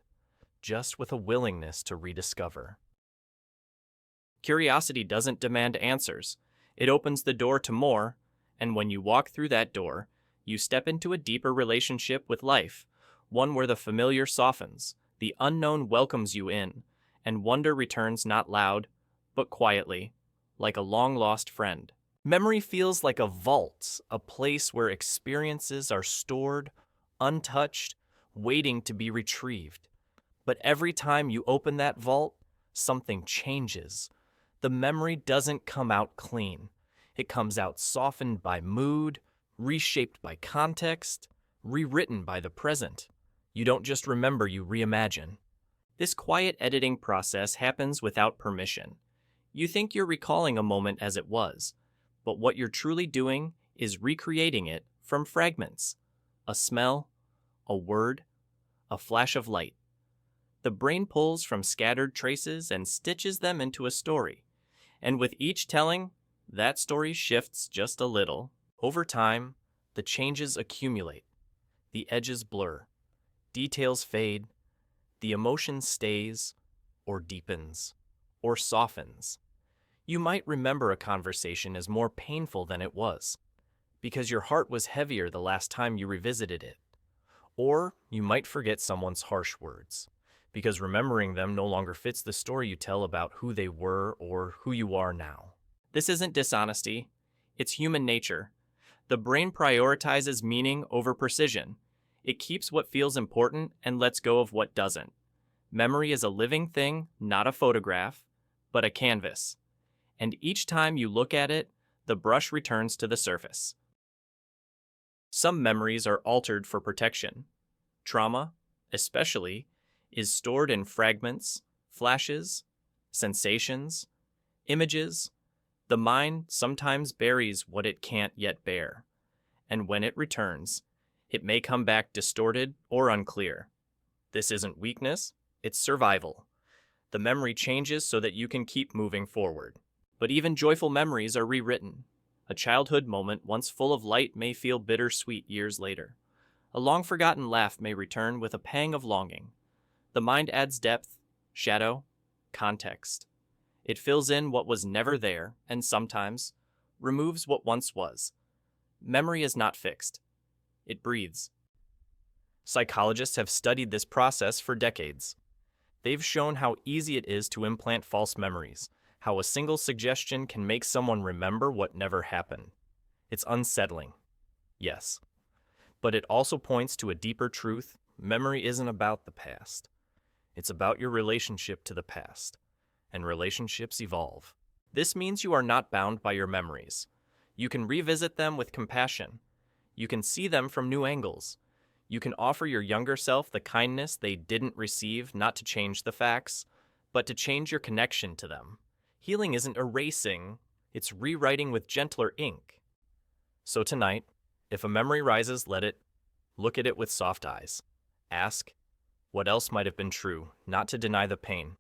just with a willingness to rediscover? Curiosity doesn't demand answers. It opens the door to more, and when you walk through that door, you step into a deeper relationship with life, one where the familiar softens, the unknown welcomes you in, and wonder returns not loud, but quietly, like a long-lost friend. Memory feels like a vault, a place where experiences are stored untouched, waiting to be retrieved. But every time you open that vault, something changes. The memory doesn't come out clean. It comes out softened by mood, reshaped by context, rewritten by the present. You don't just remember, you reimagine. This quiet editing process happens without permission. You think you're recalling a moment as it was, but what you're truly doing is recreating it from fragments. A smell, a word, a flash of light. The brain pulls from scattered traces and stitches them into a story. And with each telling, that story shifts just a little. Over time, the changes accumulate. The edges blur. Details fade. The emotion stays, or deepens, or softens. You might remember a conversation as more painful than it was, because your heart was heavier the last time you revisited it. Or you might forget someone's harsh words, because remembering them no longer fits the story you tell about who they were or who you are now. This isn't dishonesty, it's human nature. The brain prioritizes meaning over precision. It keeps what feels important and lets go of what doesn't. Memory is a living thing, not a photograph, but a canvas. And each time you look at it, the brush returns to the surface. Some memories are altered for protection. Trauma, especially, is stored in fragments, flashes, sensations, images. The mind sometimes buries what it can't yet bear, and when it returns, it may come back distorted or unclear. This isn't weakness, it's survival. The memory changes so that you can keep moving forward. But even joyful memories are rewritten. A childhood moment once full of light may feel bittersweet years later. A long-forgotten laugh may return with a pang of longing. The mind adds depth, shadow, context. It fills in what was never there and sometimes removes what once was. Memory is not fixed. It breathes. Psychologists have studied this process for decades. They've shown how easy it is to implant false memories, how a single suggestion can make someone remember what never happened. It's unsettling, yes. But it also points to a deeper truth. Memory isn't about the past. It's about your relationship to the past. And relationships evolve. This means you are not bound by your memories. You can revisit them with compassion. You can see them from new angles. You can offer your younger self the kindness they didn't receive, not to change the facts, but to change your connection to them. Healing isn't erasing, it's rewriting with gentler ink. So tonight, if a memory rises, let it. Look at it with soft eyes. Ask, what else might have been true, not to deny the pain,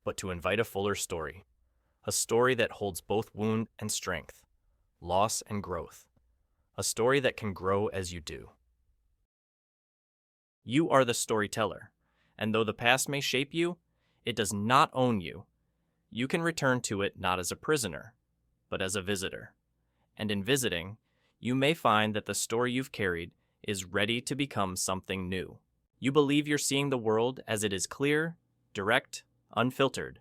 but to invite a fuller story. A story that holds both wound and strength, loss and growth. A story that can grow as you do. You are the storyteller, and though the past may shape you, it does not own you. You can return to it not as a prisoner, but as a visitor. And in visiting, you may find that the story you've carried is ready to become something new. You believe you're seeing the world as it is clear, direct, unfiltered.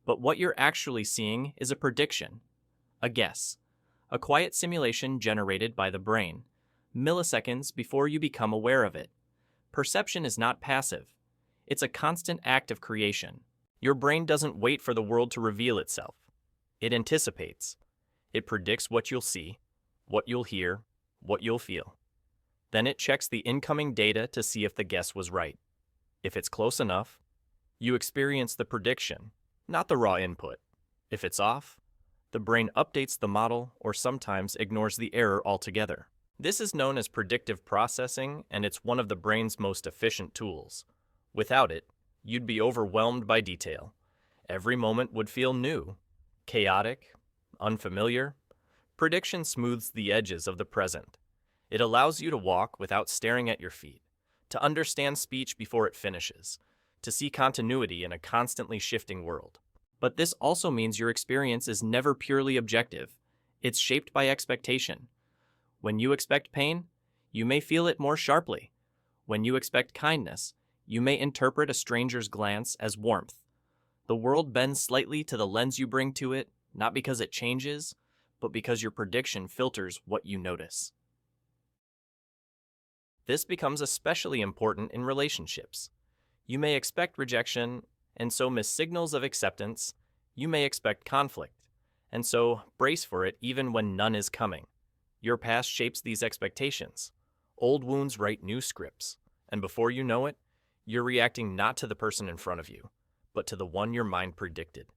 But what you're actually seeing is a prediction, a guess, a quiet simulation generated by the brain, milliseconds before you become aware of it. Perception is not passive. It's a constant act of creation. Your brain doesn't wait for the world to reveal itself. It anticipates. It predicts what you'll see, what you'll hear, what you'll feel. Then it checks the incoming data to see if the guess was right. If it's close enough, you experience the prediction, not the raw input. If it's off, the brain updates the model or sometimes ignores the error altogether. This is known as predictive processing, and it's one of the brain's most efficient tools. Without it, you'd be overwhelmed by detail. Every moment would feel new, chaotic, unfamiliar. Prediction smooths the edges of the present. It allows you to walk without staring at your feet, to understand speech before it finishes, to see continuity in a constantly shifting world. But this also means your experience is never purely objective. It's shaped by expectation. When you expect pain, you may feel it more sharply. When you expect kindness, you may interpret a stranger's glance as warmth. The world bends slightly to the lens you bring to it, not because it changes, but because your prediction filters what you notice. This becomes especially important in relationships. You may expect rejection, and so miss signals of acceptance. You may expect conflict, and so brace for it even when none is coming. Your past shapes these expectations. Old wounds write new scripts, and before you know it, you're reacting not to the person in front of you, but to the one your mind predicted.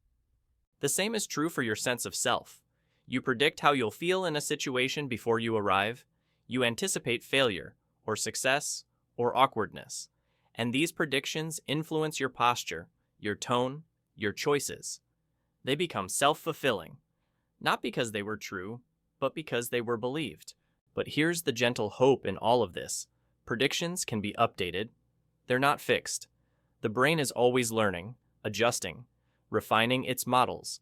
The same is true for your sense of self. You predict how you'll feel in a situation before you arrive. You anticipate failure, or success, or awkwardness. And these predictions influence your posture, your tone, your choices. They become self-fulfilling, not because they were true, but because they were believed. But here's the gentle hope in all of this. Predictions can be updated. They're not fixed. The brain is always learning, adjusting, refining its models.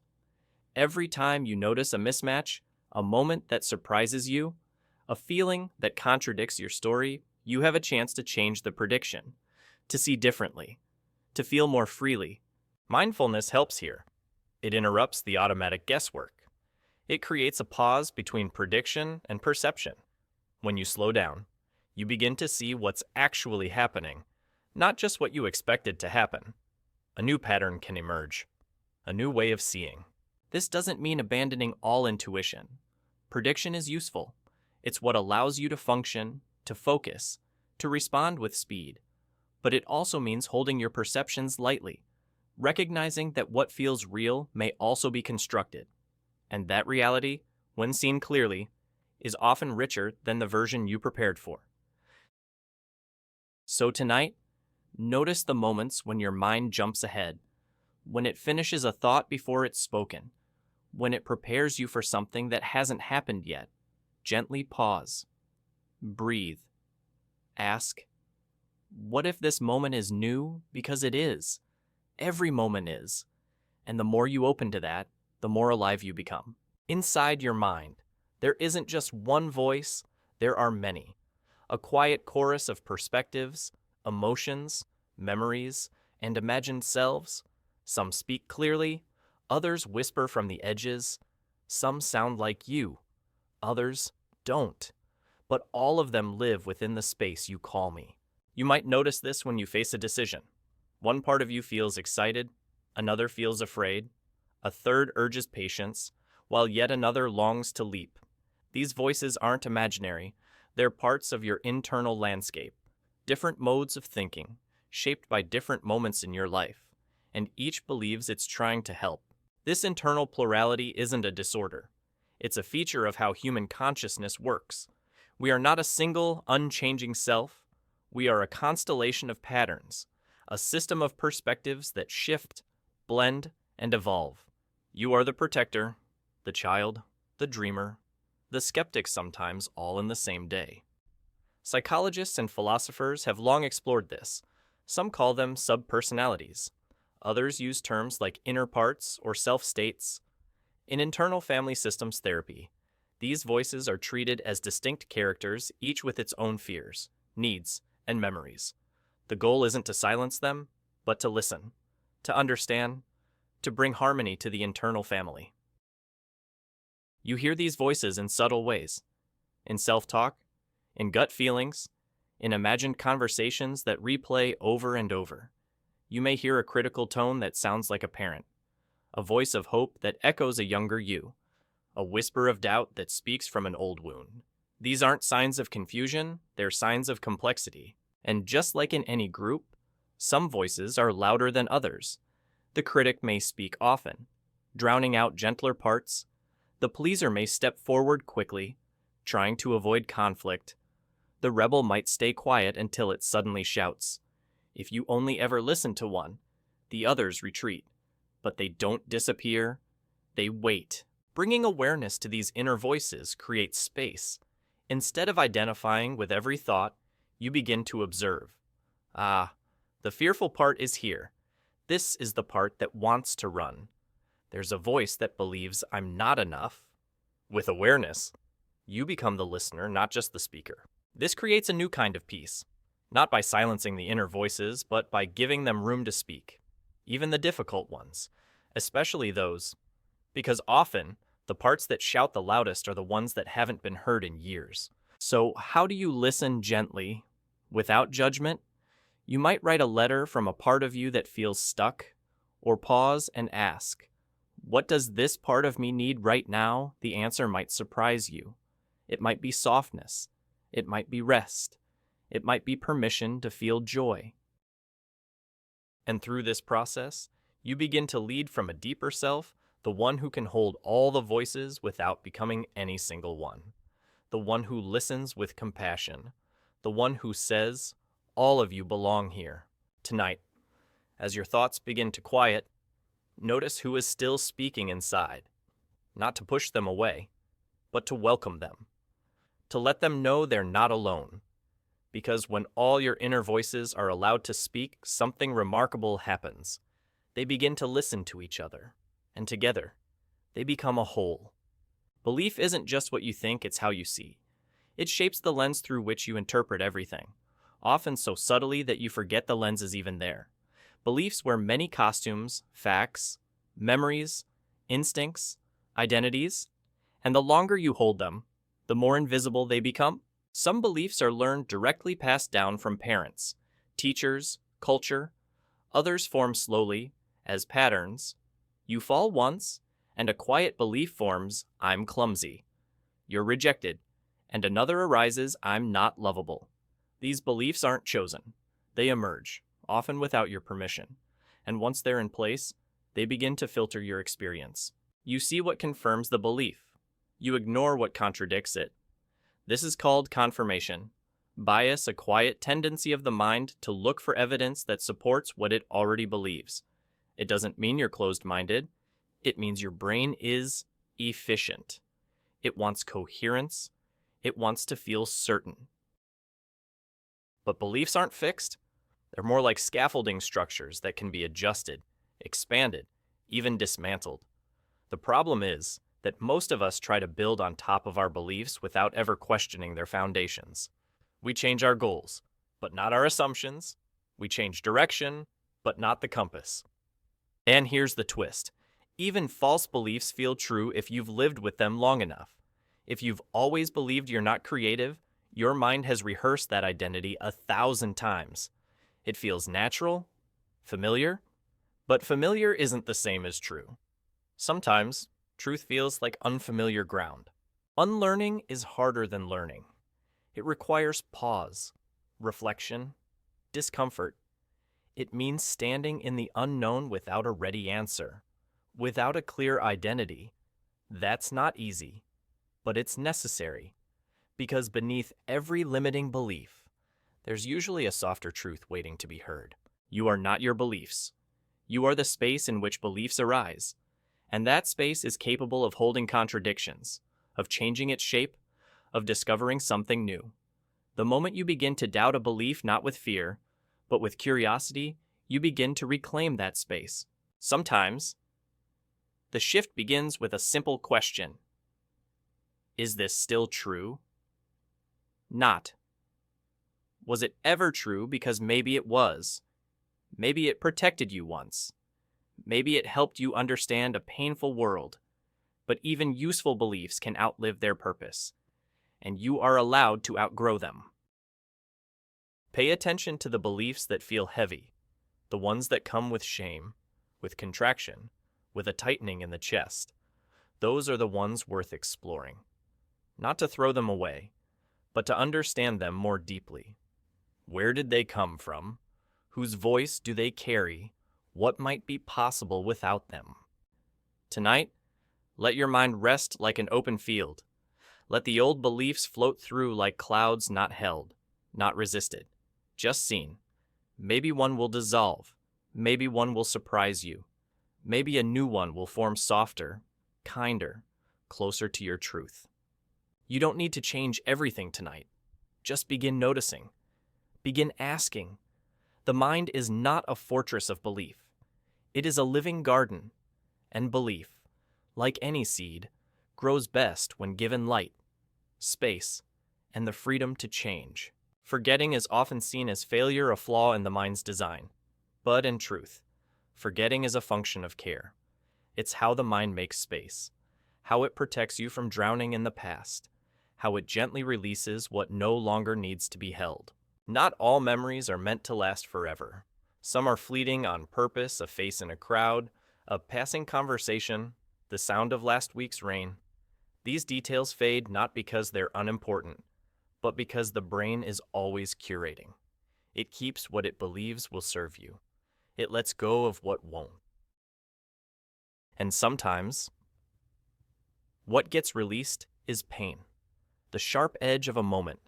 Every time you notice a mismatch, a moment that surprises you, a feeling that contradicts your story, you have a chance to change the prediction, to see differently, to feel more freely. Mindfulness helps here. It interrupts the automatic guesswork. It creates a pause between prediction and perception. When you slow down, you begin to see what's actually happening, not just what you expected to happen. A new pattern can emerge, a new way of seeing. This doesn't mean abandoning all intuition. Prediction is useful. It's what allows you to function, to focus, to respond with speed. But it also means holding your perceptions lightly, recognizing that what feels real may also be constructed, and that reality, when seen clearly, is often richer than the version you prepared for. So tonight, notice the moments when your mind jumps ahead, when it finishes a thought before it's spoken, when it prepares you for something that hasn't happened yet. Gently pause. Breathe. Ask, what if this moment is new? Because it is. Every moment is. And the more you open to that, the more alive you become. Inside your mind, there isn't just one voice, there are many. A quiet chorus of perspectives, emotions, memories, and imagined selves. Some speak clearly, others whisper from the edges. Some sound like you, others don't. But all of them live within the space you call me. You might notice this when you face a decision. One part of you feels excited, another feels afraid, a third urges patience, while yet another longs to leap. These voices aren't imaginary, they're parts of your internal landscape, different modes of thinking, shaped by different moments in your life, and each believes it's trying to help. This internal plurality isn't a disorder. It's a feature of how human consciousness works. We are not a single, unchanging self. We are a constellation of patterns, a system of perspectives that shift, blend, and evolve. You are the protector, the child, the dreamer, the skeptic sometimes all in the same day. Psychologists and philosophers have long explored this. Some call them subpersonalities. Others use terms like inner parts or self-states. In internal family systems therapy, these voices are treated as distinct characters, each with its own fears, needs, and memories. The goal isn't to silence them, but to listen, to understand, to bring harmony to the internal family. You hear these voices in subtle ways, in self-talk, in gut feelings, in imagined conversations that replay over and over. You may hear a critical tone that sounds like a parent, a voice of hope that echoes a younger you, a whisper of doubt that speaks from an old wound. These aren't signs of confusion, they're signs of complexity. And just like in any group, some voices are louder than others. The critic may speak often, drowning out gentler parts. The pleaser may step forward quickly, trying to avoid conflict. The rebel might stay quiet until it suddenly shouts. If you only ever listen to one, the others retreat. But they don't disappear, they wait. Bringing awareness to these inner voices creates space. Instead of identifying with every thought, you begin to observe. Ah, the fearful part is here. This is the part that wants to run. There's a voice that believes I'm not enough. With awareness, you become the listener, not just the speaker. This creates a new kind of peace, not by silencing the inner voices, but by giving them room to speak, even the difficult ones, especially those, because often the parts that shout the loudest are the ones that haven't been heard in years. So how do you listen gently Without judgment, you might write a letter from a part of you that feels stuck, or pause and ask, what does this part of me need right now? The answer might surprise you. It might be softness. It might be rest. It might be permission to feel joy. And through this process, you begin to lead from a deeper self, the one who can hold all the voices without becoming any single one, the one who listens with compassion, the one who says, all of you belong here. Tonight, as your thoughts begin to quiet, notice who is still speaking inside, not to push them away, but to welcome them, to let them know they're not alone. Because when all your inner voices are allowed to speak, something remarkable happens. They begin to listen to each other, and together, they become a whole. Belief isn't just what you think, it's how you see. It shapes the lens through which you interpret everything, often so subtly that you forget the lens is even there. Beliefs wear many costumes, facts, memories, instincts, identities, and the longer you hold them, the more invisible they become. Some beliefs are learned directly passed down from parents, teachers, culture. Others form slowly, as patterns. You fall once, and a quiet belief forms, I'm clumsy. You're rejected, and another arises, I'm not lovable. These beliefs aren't chosen. They emerge, often without your permission. And once they're in place, they begin to filter your experience. You see what confirms the belief. You ignore what contradicts it. This is called confirmation. Bias, a quiet tendency of the mind to look for evidence that supports what it already believes. It doesn't mean you're closed-minded. It means your brain is efficient. It wants coherence. It wants to feel certain. But beliefs aren't fixed. They're more like scaffolding structures that can be adjusted, expanded, even dismantled. The problem is that most of us try to build on top of our beliefs without ever questioning their foundations. We change our goals, but not our assumptions. We change direction, but not the compass. And here's the twist. Even false beliefs feel true if you've lived with them long enough. If you've always believed you're not creative, your mind has rehearsed that identity 1,000 times. It feels natural, familiar, but familiar isn't the same as true. Sometimes, truth feels like unfamiliar ground. Unlearning is harder than learning. It requires pause, reflection, discomfort. It means standing in the unknown without a ready answer, without a clear identity. That's not easy, but it's necessary, because beneath every limiting belief, there's usually a softer truth waiting to be heard. You are not your beliefs. You are the space in which beliefs arise. And that space is capable of holding contradictions, of changing its shape, of discovering something new. The moment you begin to doubt a belief not with fear, but with curiosity, you begin to reclaim that space. Sometimes, the shift begins with a simple question. Is this still true? Not. Was it ever true because maybe it was? Maybe it protected you once. Maybe it helped you understand a painful world, but even useful beliefs can outlive their purpose, and you are allowed to outgrow them. Pay attention to the beliefs that feel heavy, the ones that come with shame, with contraction, with a tightening in the chest. Those are the ones worth exploring. Not to throw them away, but to understand them more deeply. Where did they come from? Whose voice do they carry? What might be possible without them? Tonight, let your mind rest like an open field. Let the old beliefs float through like clouds not held, not resisted, just seen. Maybe one will dissolve. Maybe one will surprise you. Maybe a new one will form softer, kinder, closer to your truth. You don't need to change everything tonight. Just begin noticing. Begin asking. The mind is not a fortress of belief. It is a living garden, and belief, like any seed, grows best when given light, space, and the freedom to change. Forgetting is often seen as failure, a flaw in the mind's design. But in truth, forgetting is a function of care. It's how the mind makes space, how it protects you from drowning in the past, how it gently releases what no longer needs to be held. Not all memories are meant to last forever. Some are fleeting on purpose, a face in a crowd, a passing conversation, the sound of last week's rain. These details fade not because they're unimportant, but because the brain is always curating. It keeps what it believes will serve you. It lets go of what won't. And sometimes, what gets released is pain, the sharp edge of a moment,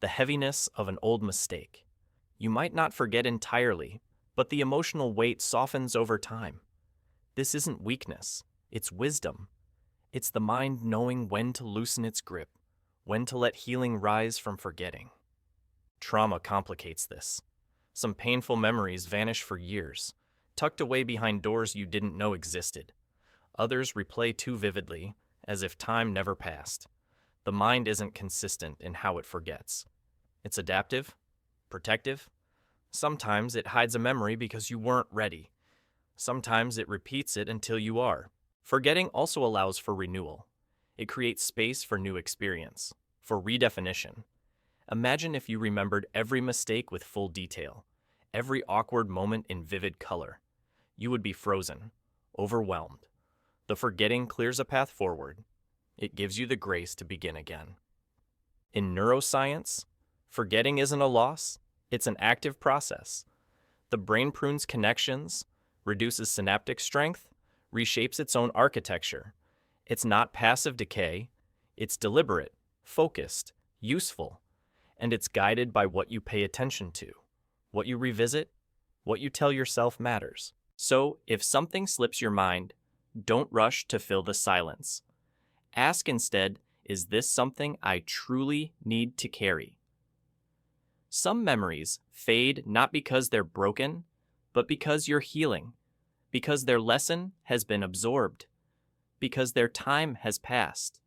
the heaviness of an old mistake. You might not forget entirely, but the emotional weight softens over time. This isn't weakness, it's wisdom. It's the mind knowing when to loosen its grip, when to let healing rise from forgetting. Trauma complicates this. Some painful memories vanish for years, tucked away behind doors you didn't know existed. Others replay too vividly, as if time never passed. The mind isn't consistent in how it forgets. It's adaptive, protective. Sometimes it hides a memory because you weren't ready. Sometimes it repeats it until you are. Forgetting also allows for renewal. It creates space for new experience, for redefinition. Imagine if you remembered every mistake with full detail, every awkward moment in vivid color. You would be frozen, overwhelmed. The forgetting clears a path forward. It gives you the grace to begin again. In neuroscience, forgetting isn't a loss, it's an active process. The brain prunes connections, reduces synaptic strength, reshapes its own architecture. It's not passive decay, it's deliberate, focused, useful, and it's guided by what you pay attention to. What you revisit, what you tell yourself matters. So, if something slips your mind, don't rush to fill the silence. Ask instead, is this something I truly need to carry? Some memories fade not because they're broken, but because you're healing, because their lesson has been absorbed, because their time has passed.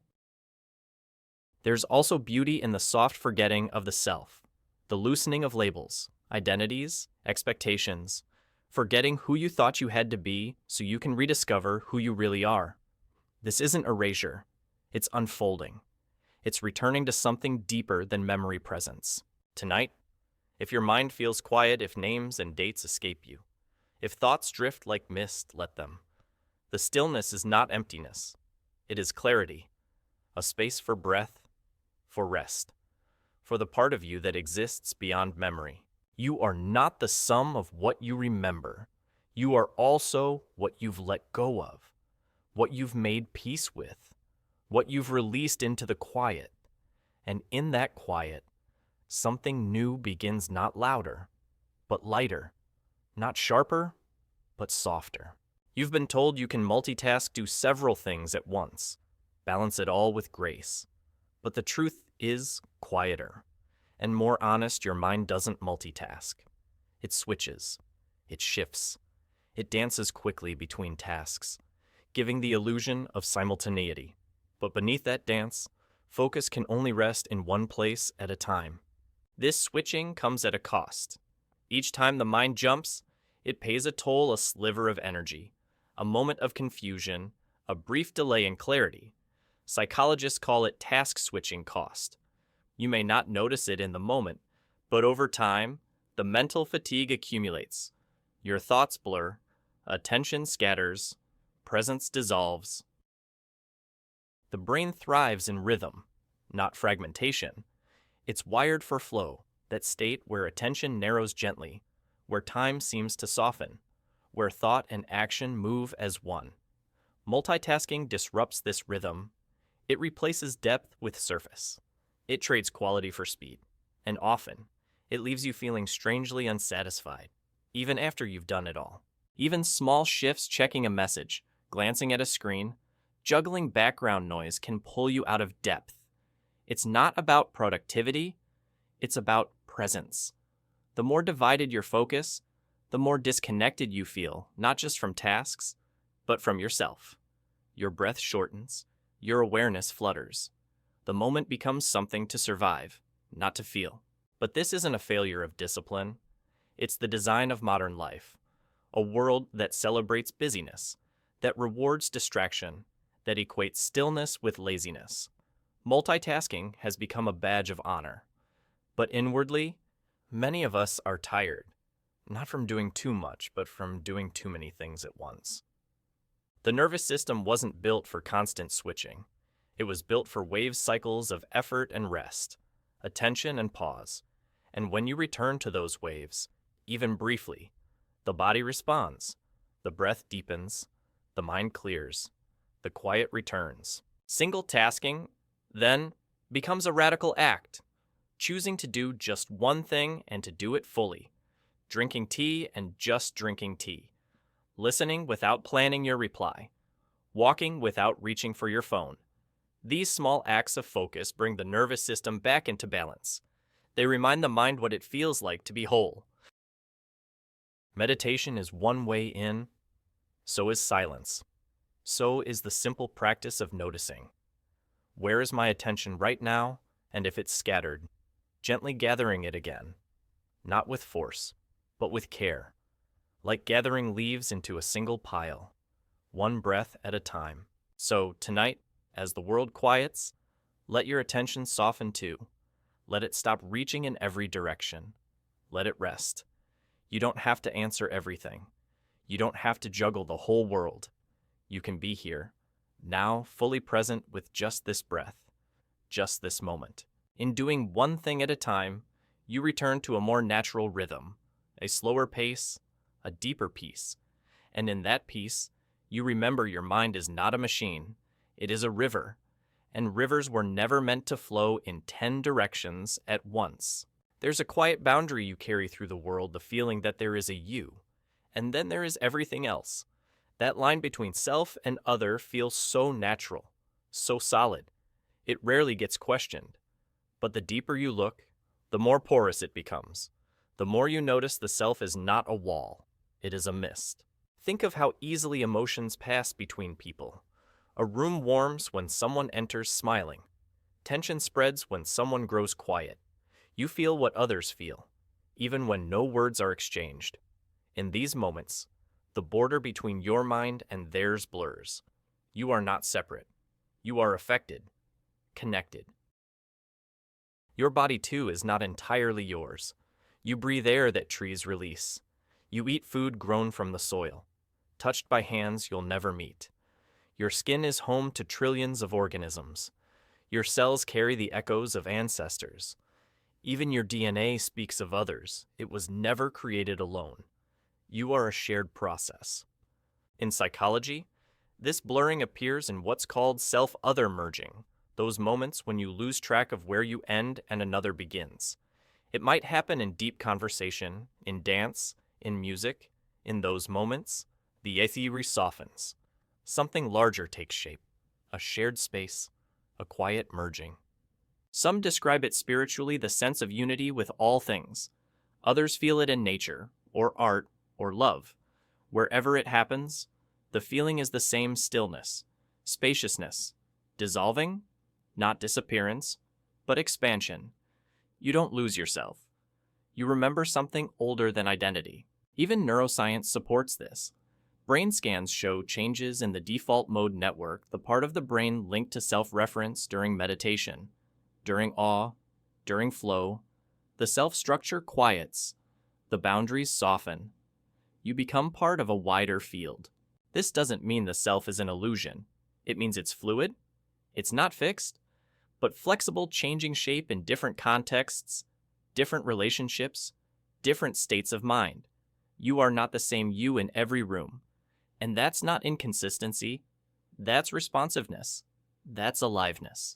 There's also beauty in the soft forgetting of the self, the loosening of labels, identities, expectations, forgetting who you thought you had to be so you can rediscover who you really are. This isn't erasure, it's unfolding. It's returning to something deeper than memory presence. Tonight, if your mind feels quiet, if names and dates escape you, if thoughts drift like mist, let them. The stillness is not emptiness. It is clarity, a space for breath, for rest, for the part of you that exists beyond memory. You are not the sum of what you remember. You are also what you've let go of, what you've made peace with, what you've released into the quiet. And in that quiet, something new begins, not louder, but lighter, not sharper, but softer. You've been told you can multitask, do several things at once, balance it all with grace. But the truth is quieter and more honest. Your mind doesn't multitask. It switches, it shifts, it dances quickly between tasks, giving the illusion of simultaneity. But beneath that dance, focus can only rest in one place at a time. This switching comes at a cost. Each time the mind jumps, it pays a toll, a sliver of energy, a moment of confusion, a brief delay in clarity. Psychologists call it task switching cost. You may not notice it in the moment, but over time, the mental fatigue accumulates. Your thoughts blur, attention scatters, presence dissolves. The brain thrives in rhythm, not fragmentation. It's wired for flow, that state where attention narrows gently, where time seems to soften, where thought and action move as one. Multitasking disrupts this rhythm. It replaces depth with surface. It trades quality for speed, and often, it leaves you feeling strangely unsatisfied, even after you've done it all. Even small shifts, checking a message, glancing at a screen, juggling background noise can pull you out of depth. It's not about productivity, it's about presence. The more divided your focus, the more disconnected you feel, not just from tasks, but from yourself. Your breath shortens, your awareness flutters. The moment becomes something to survive, not to feel. But this isn't a failure of discipline. It's the design of modern life, a world that celebrates busyness, that rewards distraction, that equates stillness with laziness. Multitasking has become a badge of honor. But inwardly, Many of us are tired, not from doing too much, but from doing too many things at once. The nervous system wasn't built for constant switching. It was built for wave cycles of effort and rest, attention and pause. And when you return to those waves, even briefly, the body responds, the breath deepens, the mind clears, the quiet returns. Single tasking, then, becomes a radical act, choosing to do just one thing and to do it fully, drinking tea and just drinking tea, listening without planning your reply, walking without reaching for your phone. These small acts of focus bring the nervous system back into balance. They remind the mind what it feels like to be whole. Meditation is one way in, so is silence. So is the simple practice of noticing. Where is my attention right now, and if it's scattered, gently gathering it again, not with force, but with care, like gathering leaves into a single pile, one breath at a time. So tonight, as the world quiets, let your attention soften too. Let it stop reaching in every direction. Let it rest. You don't have to answer everything. You don't have to juggle the whole world. You can be here, now fully present with just this breath, just this moment. In doing one thing at a time, you return to a more natural rhythm, a slower pace, a deeper peace. And in that peace, you remember your mind is not a machine, it is a river, and rivers were never meant to flow in 10 directions at once. There's a quiet boundary you carry through the world, the feeling that there is a you, and then there is everything else. That line between self and other feels so natural, so solid. It rarely gets questioned. But the deeper you look, the more porous it becomes. The more you notice the self is not a wall, it is a mist. Think of how easily emotions pass between people. A room warms when someone enters smiling. Tension spreads when someone grows quiet. You feel what others feel, even when no words are exchanged. In these moments, the border between your mind and theirs blurs. You are not separate. You are affected, connected. Your body, too, is not entirely yours. You breathe air that trees release. You eat food grown from the soil, touched by hands you'll never meet. Your skin is home to trillions of organisms. Your cells carry the echoes of ancestors. Even your DNA speaks of others. It was never created alone. You are a shared process. In psychology, this blurring appears in what's called self-other merging, those moments when you lose track of where you end and another begins. It might happen in deep conversation, in dance, in music. In those moments, the ethereal softens. Something larger takes shape, a shared space, a quiet merging. Some describe it spiritually, the sense of unity with all things. Others feel it in nature, or art, or love. Wherever it happens, the feeling is the same: stillness, spaciousness, dissolving, not disappearance, but expansion. You don't lose yourself. You remember something older than identity. Even neuroscience supports this. Brain scans show changes in the default mode network, the part of the brain linked to self-reference during meditation. During awe, during flow, the self-structure quiets, the boundaries soften. You become part of a wider field. This doesn't mean the self is an illusion. It means it's fluid, it's not fixed, but flexible, changing shape in different contexts, different relationships, different states of mind. You are not the same you in every room. And that's not inconsistency. That's responsiveness. That's aliveness.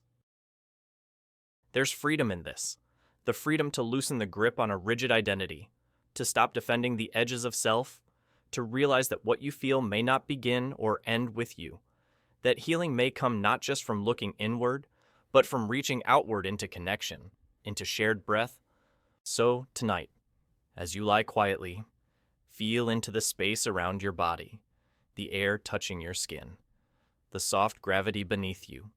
There's freedom in this. The freedom to loosen the grip on a rigid identity, to stop defending the edges of self, to realize that what you feel may not begin or end with you, that healing may come not just from looking inward, but from reaching outward into connection, into shared breath. So, tonight, as you lie quietly, feel into the space around your body, the air touching your skin, the soft gravity beneath you,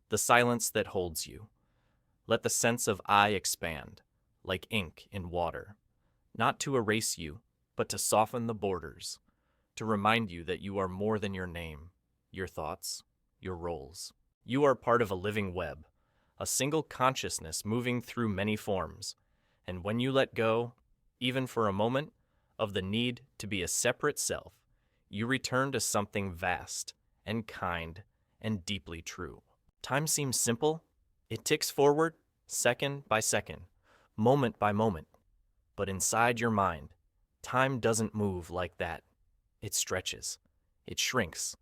the silence that holds you. Let the sense of I expand, like ink in water, not to erase you, but to soften the borders, to remind you that you are more than your name, your thoughts, your roles. You are part of a living web, a single consciousness moving through many forms, And when you let go, even for a moment, of the need to be a separate self, you return to something vast and kind and deeply true. Time seems simple. It ticks forward, second by second, moment by moment. But inside your mind, time doesn't move like that. It stretches. It shrinks.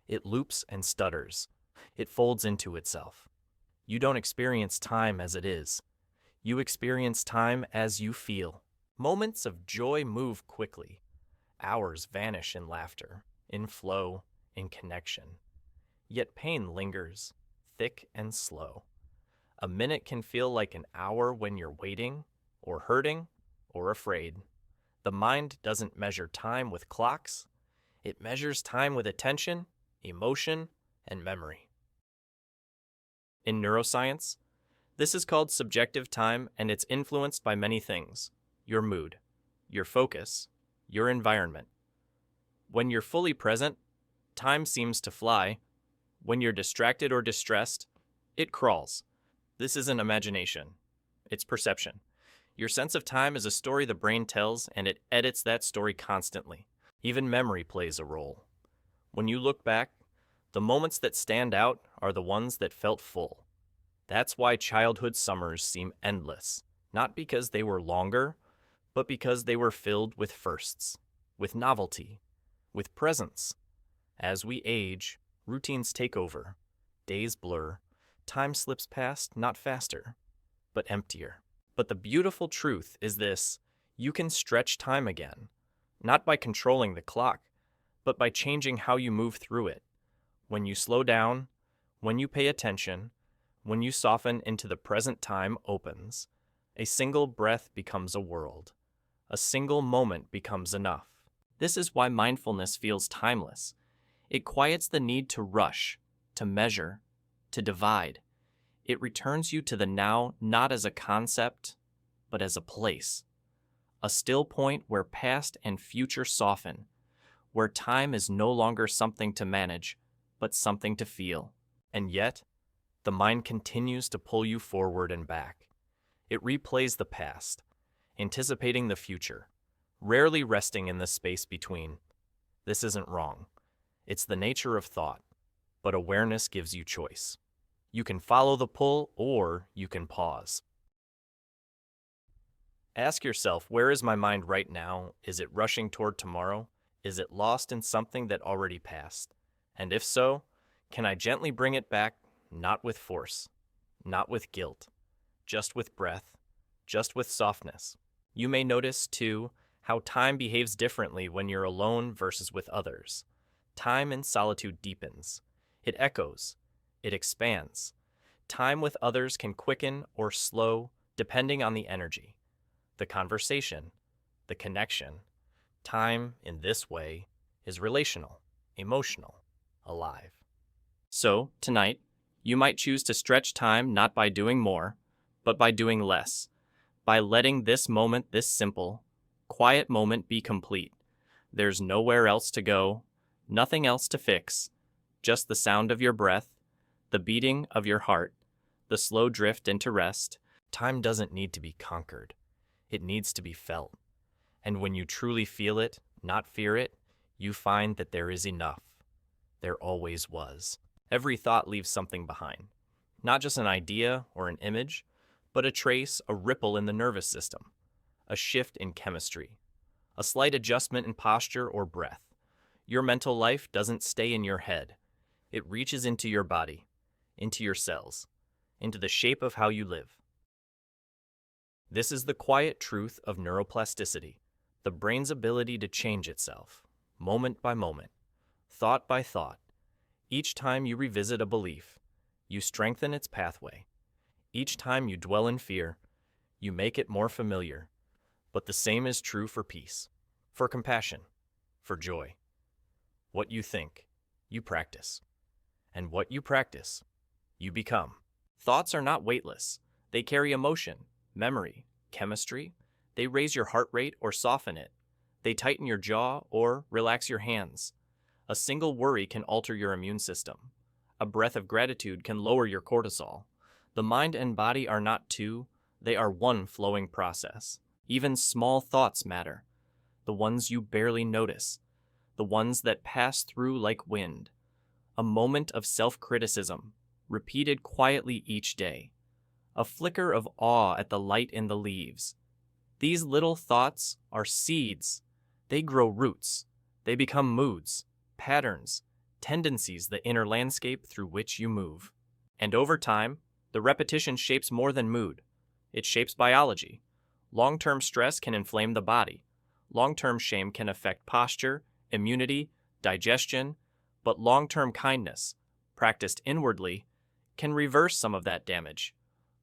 It loops and stutters. It folds into itself. You don't experience time as it is. You experience time as you feel. Moments of joy move quickly. Hours vanish in laughter, in flow, in connection. Yet pain lingers, thick and slow. A minute can feel like an hour when you're waiting, or hurting, or afraid. The mind doesn't measure time with clocks. It measures time with attention, emotion, and memory. In neuroscience, this is called subjective time, and it's influenced by many things: your mood, your focus, your environment. When you're fully present, time seems to fly. When you're distracted or distressed, it crawls. This isn't imagination. It's perception. Your sense of time is a story the brain tells, and it edits that story constantly. Even memory plays a role. When you look back, the moments that stand out are the ones that felt full. That's why childhood summers seem endless, not because they were longer, but because they were filled with firsts, with novelty, with presence. As we age, routines take over, days blur, time slips past not faster, but emptier. But the beautiful truth is this: you can stretch time again, not by controlling the clock, but by changing how you move through it. When you slow down, when you pay attention, when you soften into the present, time opens. A single breath becomes a world. A single moment becomes enough. This is why mindfulness feels timeless. It quiets the need to rush, to measure, to divide. It returns you to the now, not as a concept, but as a place. A still point where past and future soften, where time is no longer something to manage, but something to feel. And yet, the mind continues to pull you forward and back. It replays the past, anticipating the future, rarely resting in the space between. This isn't wrong. It's the nature of thought, but awareness gives you choice. You can follow the pull, or you can pause. Ask yourself, where is my mind right now? Is it rushing toward tomorrow? Is it lost in something that already passed? And if so, can I gently bring it back, not with force, not with guilt, just with breath, just with softness? You may notice, too, how time behaves differently when you're alone versus with others. Time in solitude deepens. It echoes. It expands. Time with others can quicken or slow depending on the energy, the conversation, the connection. Time, in this way, is relational, emotional, alive. So, tonight, you might choose to stretch time not by doing more, but by doing less, by letting this moment, this simple, quiet moment be complete. There's nowhere else to go, nothing else to fix, just the sound of your breath, the beating of your heart, the slow drift into rest. Time doesn't need to be conquered. It needs to be felt. And when you truly feel it, not fear it, you find that there is enough. There always was. Every thought leaves something behind. Not just an idea or an image, but a trace, a ripple in the nervous system, a shift in chemistry, a slight adjustment in posture or breath. Your mental life doesn't stay in your head. It reaches into your body, into your cells, into the shape of how you live. This is the quiet truth of neuroplasticity, the brain's ability to change itself, moment by moment, thought by thought. Each time you revisit a belief, you strengthen its pathway. Each time you dwell in fear, you make it more familiar. But the same is true for peace, for compassion, for joy. What you think, you practice. And what you practice, you become. Thoughts are not weightless. They carry emotion, memory, chemistry. They raise your heart rate or soften it. They tighten your jaw or relax your hands. A single worry can alter your immune system. A breath of gratitude can lower your cortisol. The mind and body are not two, They are one flowing process. Even small thoughts matter. The ones you barely notice. The ones that pass through like wind. A moment of self-criticism, repeated quietly each day. A flicker of awe at the light in the leaves. These little thoughts are seeds. They grow roots. They become moods, patterns, tendencies, the inner landscape through which you move. And over time, the repetition shapes more than mood. It shapes biology. Long-term stress can inflame the body. Long-term shame can affect posture, immunity, digestion, but long-term kindness, practiced inwardly, can reverse some of that damage.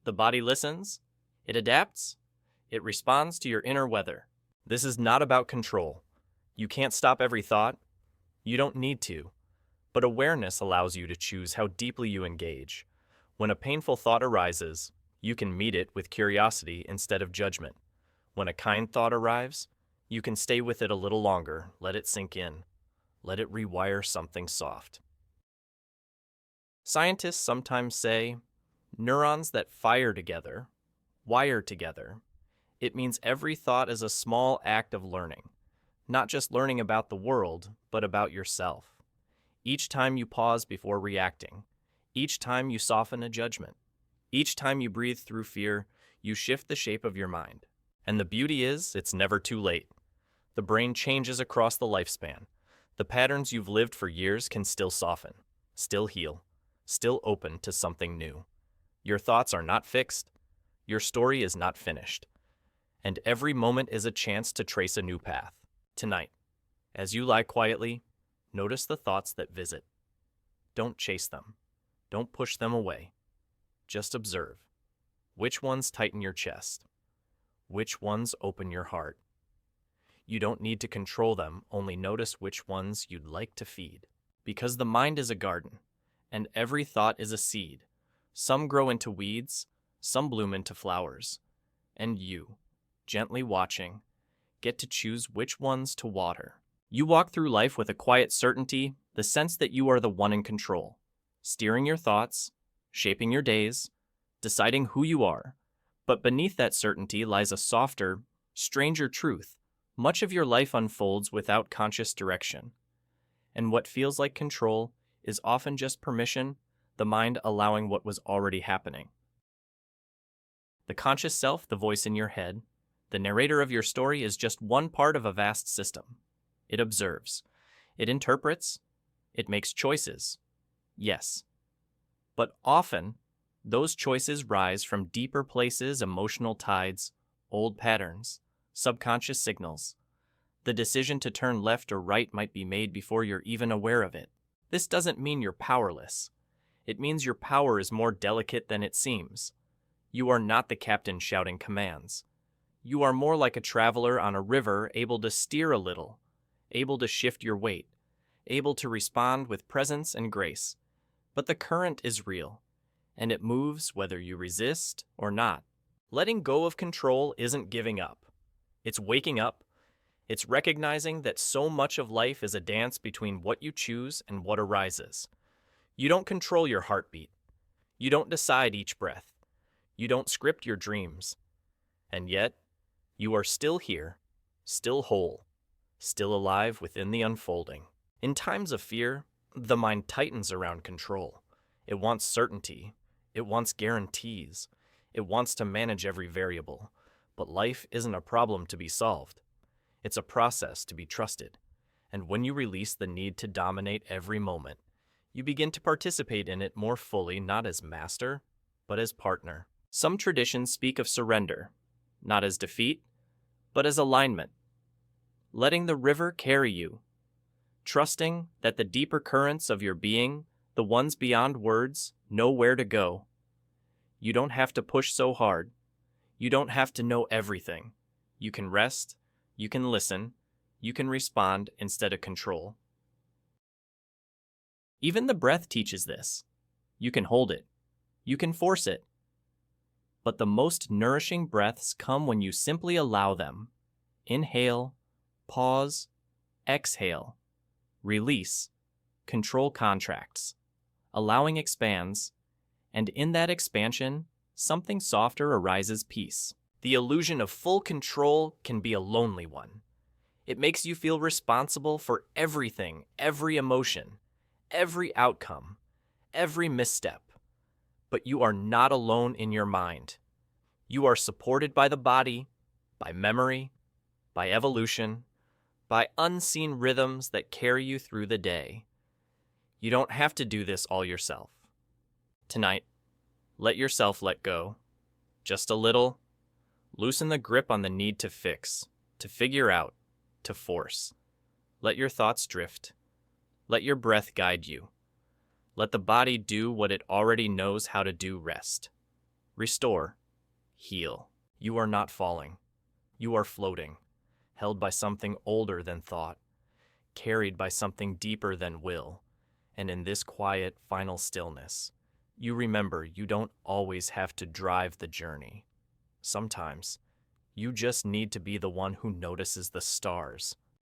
The body listens, it adapts, it responds to your inner weather. This is not about control. You can't stop every thought. You don't need to. But awareness allows you to choose how deeply you engage. When a painful thought arises, you can meet it with curiosity instead of judgment. When a kind thought arrives, you can stay with it a little longer, let it sink in. Let it rewire something soft. Scientists sometimes say, neurons that fire together, wire together. It means every thought is a small act of learning. Not just learning about the world, but about yourself. Each time you pause before reacting, each time you soften a judgment, each time you breathe through fear, you shift the shape of your mind. And the beauty is, it's never too late. The brain changes across the lifespan. The patterns you've lived for years can still soften, still heal, still open to something new. Your thoughts are not fixed. Your story is not finished. And every moment is a chance to trace a new path. Tonight, as you lie quietly, notice the thoughts that visit. Don't chase them. Don't push them away. Just observe. Which ones tighten your chest? Which ones open your heart? You don't need to control them, only notice which ones you'd like to feed. Because the mind is a garden, and every thought is a seed. Some grow into weeds, some bloom into flowers. And you, gently watching, get to choose which ones to water. You walk through life with a quiet certainty, the sense that you are the one in control, steering your thoughts, shaping your days, deciding who you are. But beneath that certainty lies a softer, stranger truth. Much of your life unfolds without conscious direction. And what feels like control is often just permission, the mind allowing what was already happening. The conscious self, the voice in your head, the narrator of your story, is just one part of a vast system. It observes. It interprets. It makes choices. Yes. But often, those choices rise from deeper places, emotional tides, old patterns, subconscious signals. The decision to turn left or right might be made before you're even aware of it. This doesn't mean you're powerless. It means your power is more delicate than it seems. You are not the captain shouting commands. You are more like a traveler on a river, able to steer a little, able to shift your weight, able to respond with presence and grace. But the current is real, and it moves whether you resist or not. Letting go of control isn't giving up. It's waking up. It's recognizing that so much of life is a dance between what you choose and what arises. You don't control your heartbeat. You don't decide each breath. You don't script your dreams. And yet, you are still here, still whole, still alive within the unfolding. In times of fear, the mind tightens around control. It wants certainty. It wants guarantees. It wants to manage every variable. But life isn't a problem to be solved. It's a process to be trusted. And when you release the need to dominate every moment, you begin to participate in it more fully, not as master, but as partner. Some traditions speak of surrender, not as defeat, but as alignment. Letting the river carry you, trusting that the deeper currents of your being, the ones beyond words, know where to go. You don't have to push so hard. You don't have to know everything. You can rest, you can listen, you can respond instead of control. Even the breath teaches this. You can hold it. You can force it. But the most nourishing breaths come when you simply allow them. Inhale, pause, exhale, release, control contracts. Allowing expands, and in that expansion, something softer arises peace. The illusion of full control can be a lonely one. It makes you feel responsible for everything, every emotion, every outcome, every misstep. But you are not alone in your mind. You are supported by the body, by memory, by evolution, by unseen rhythms that carry you through the day. You don't have to do this all yourself. Tonight, let yourself let go. Just a little. Loosen the grip on the need to fix, to figure out, to force. Let your thoughts drift. Let your breath guide you. Let the body do what it already knows how to do. Rest. Restore. Heal. You are not falling. You are floating, held by something older than thought, carried by something deeper than will. And in this quiet, final stillness, you remember you don't always have to drive the journey. Sometimes, you just need to be the one who notices the stars,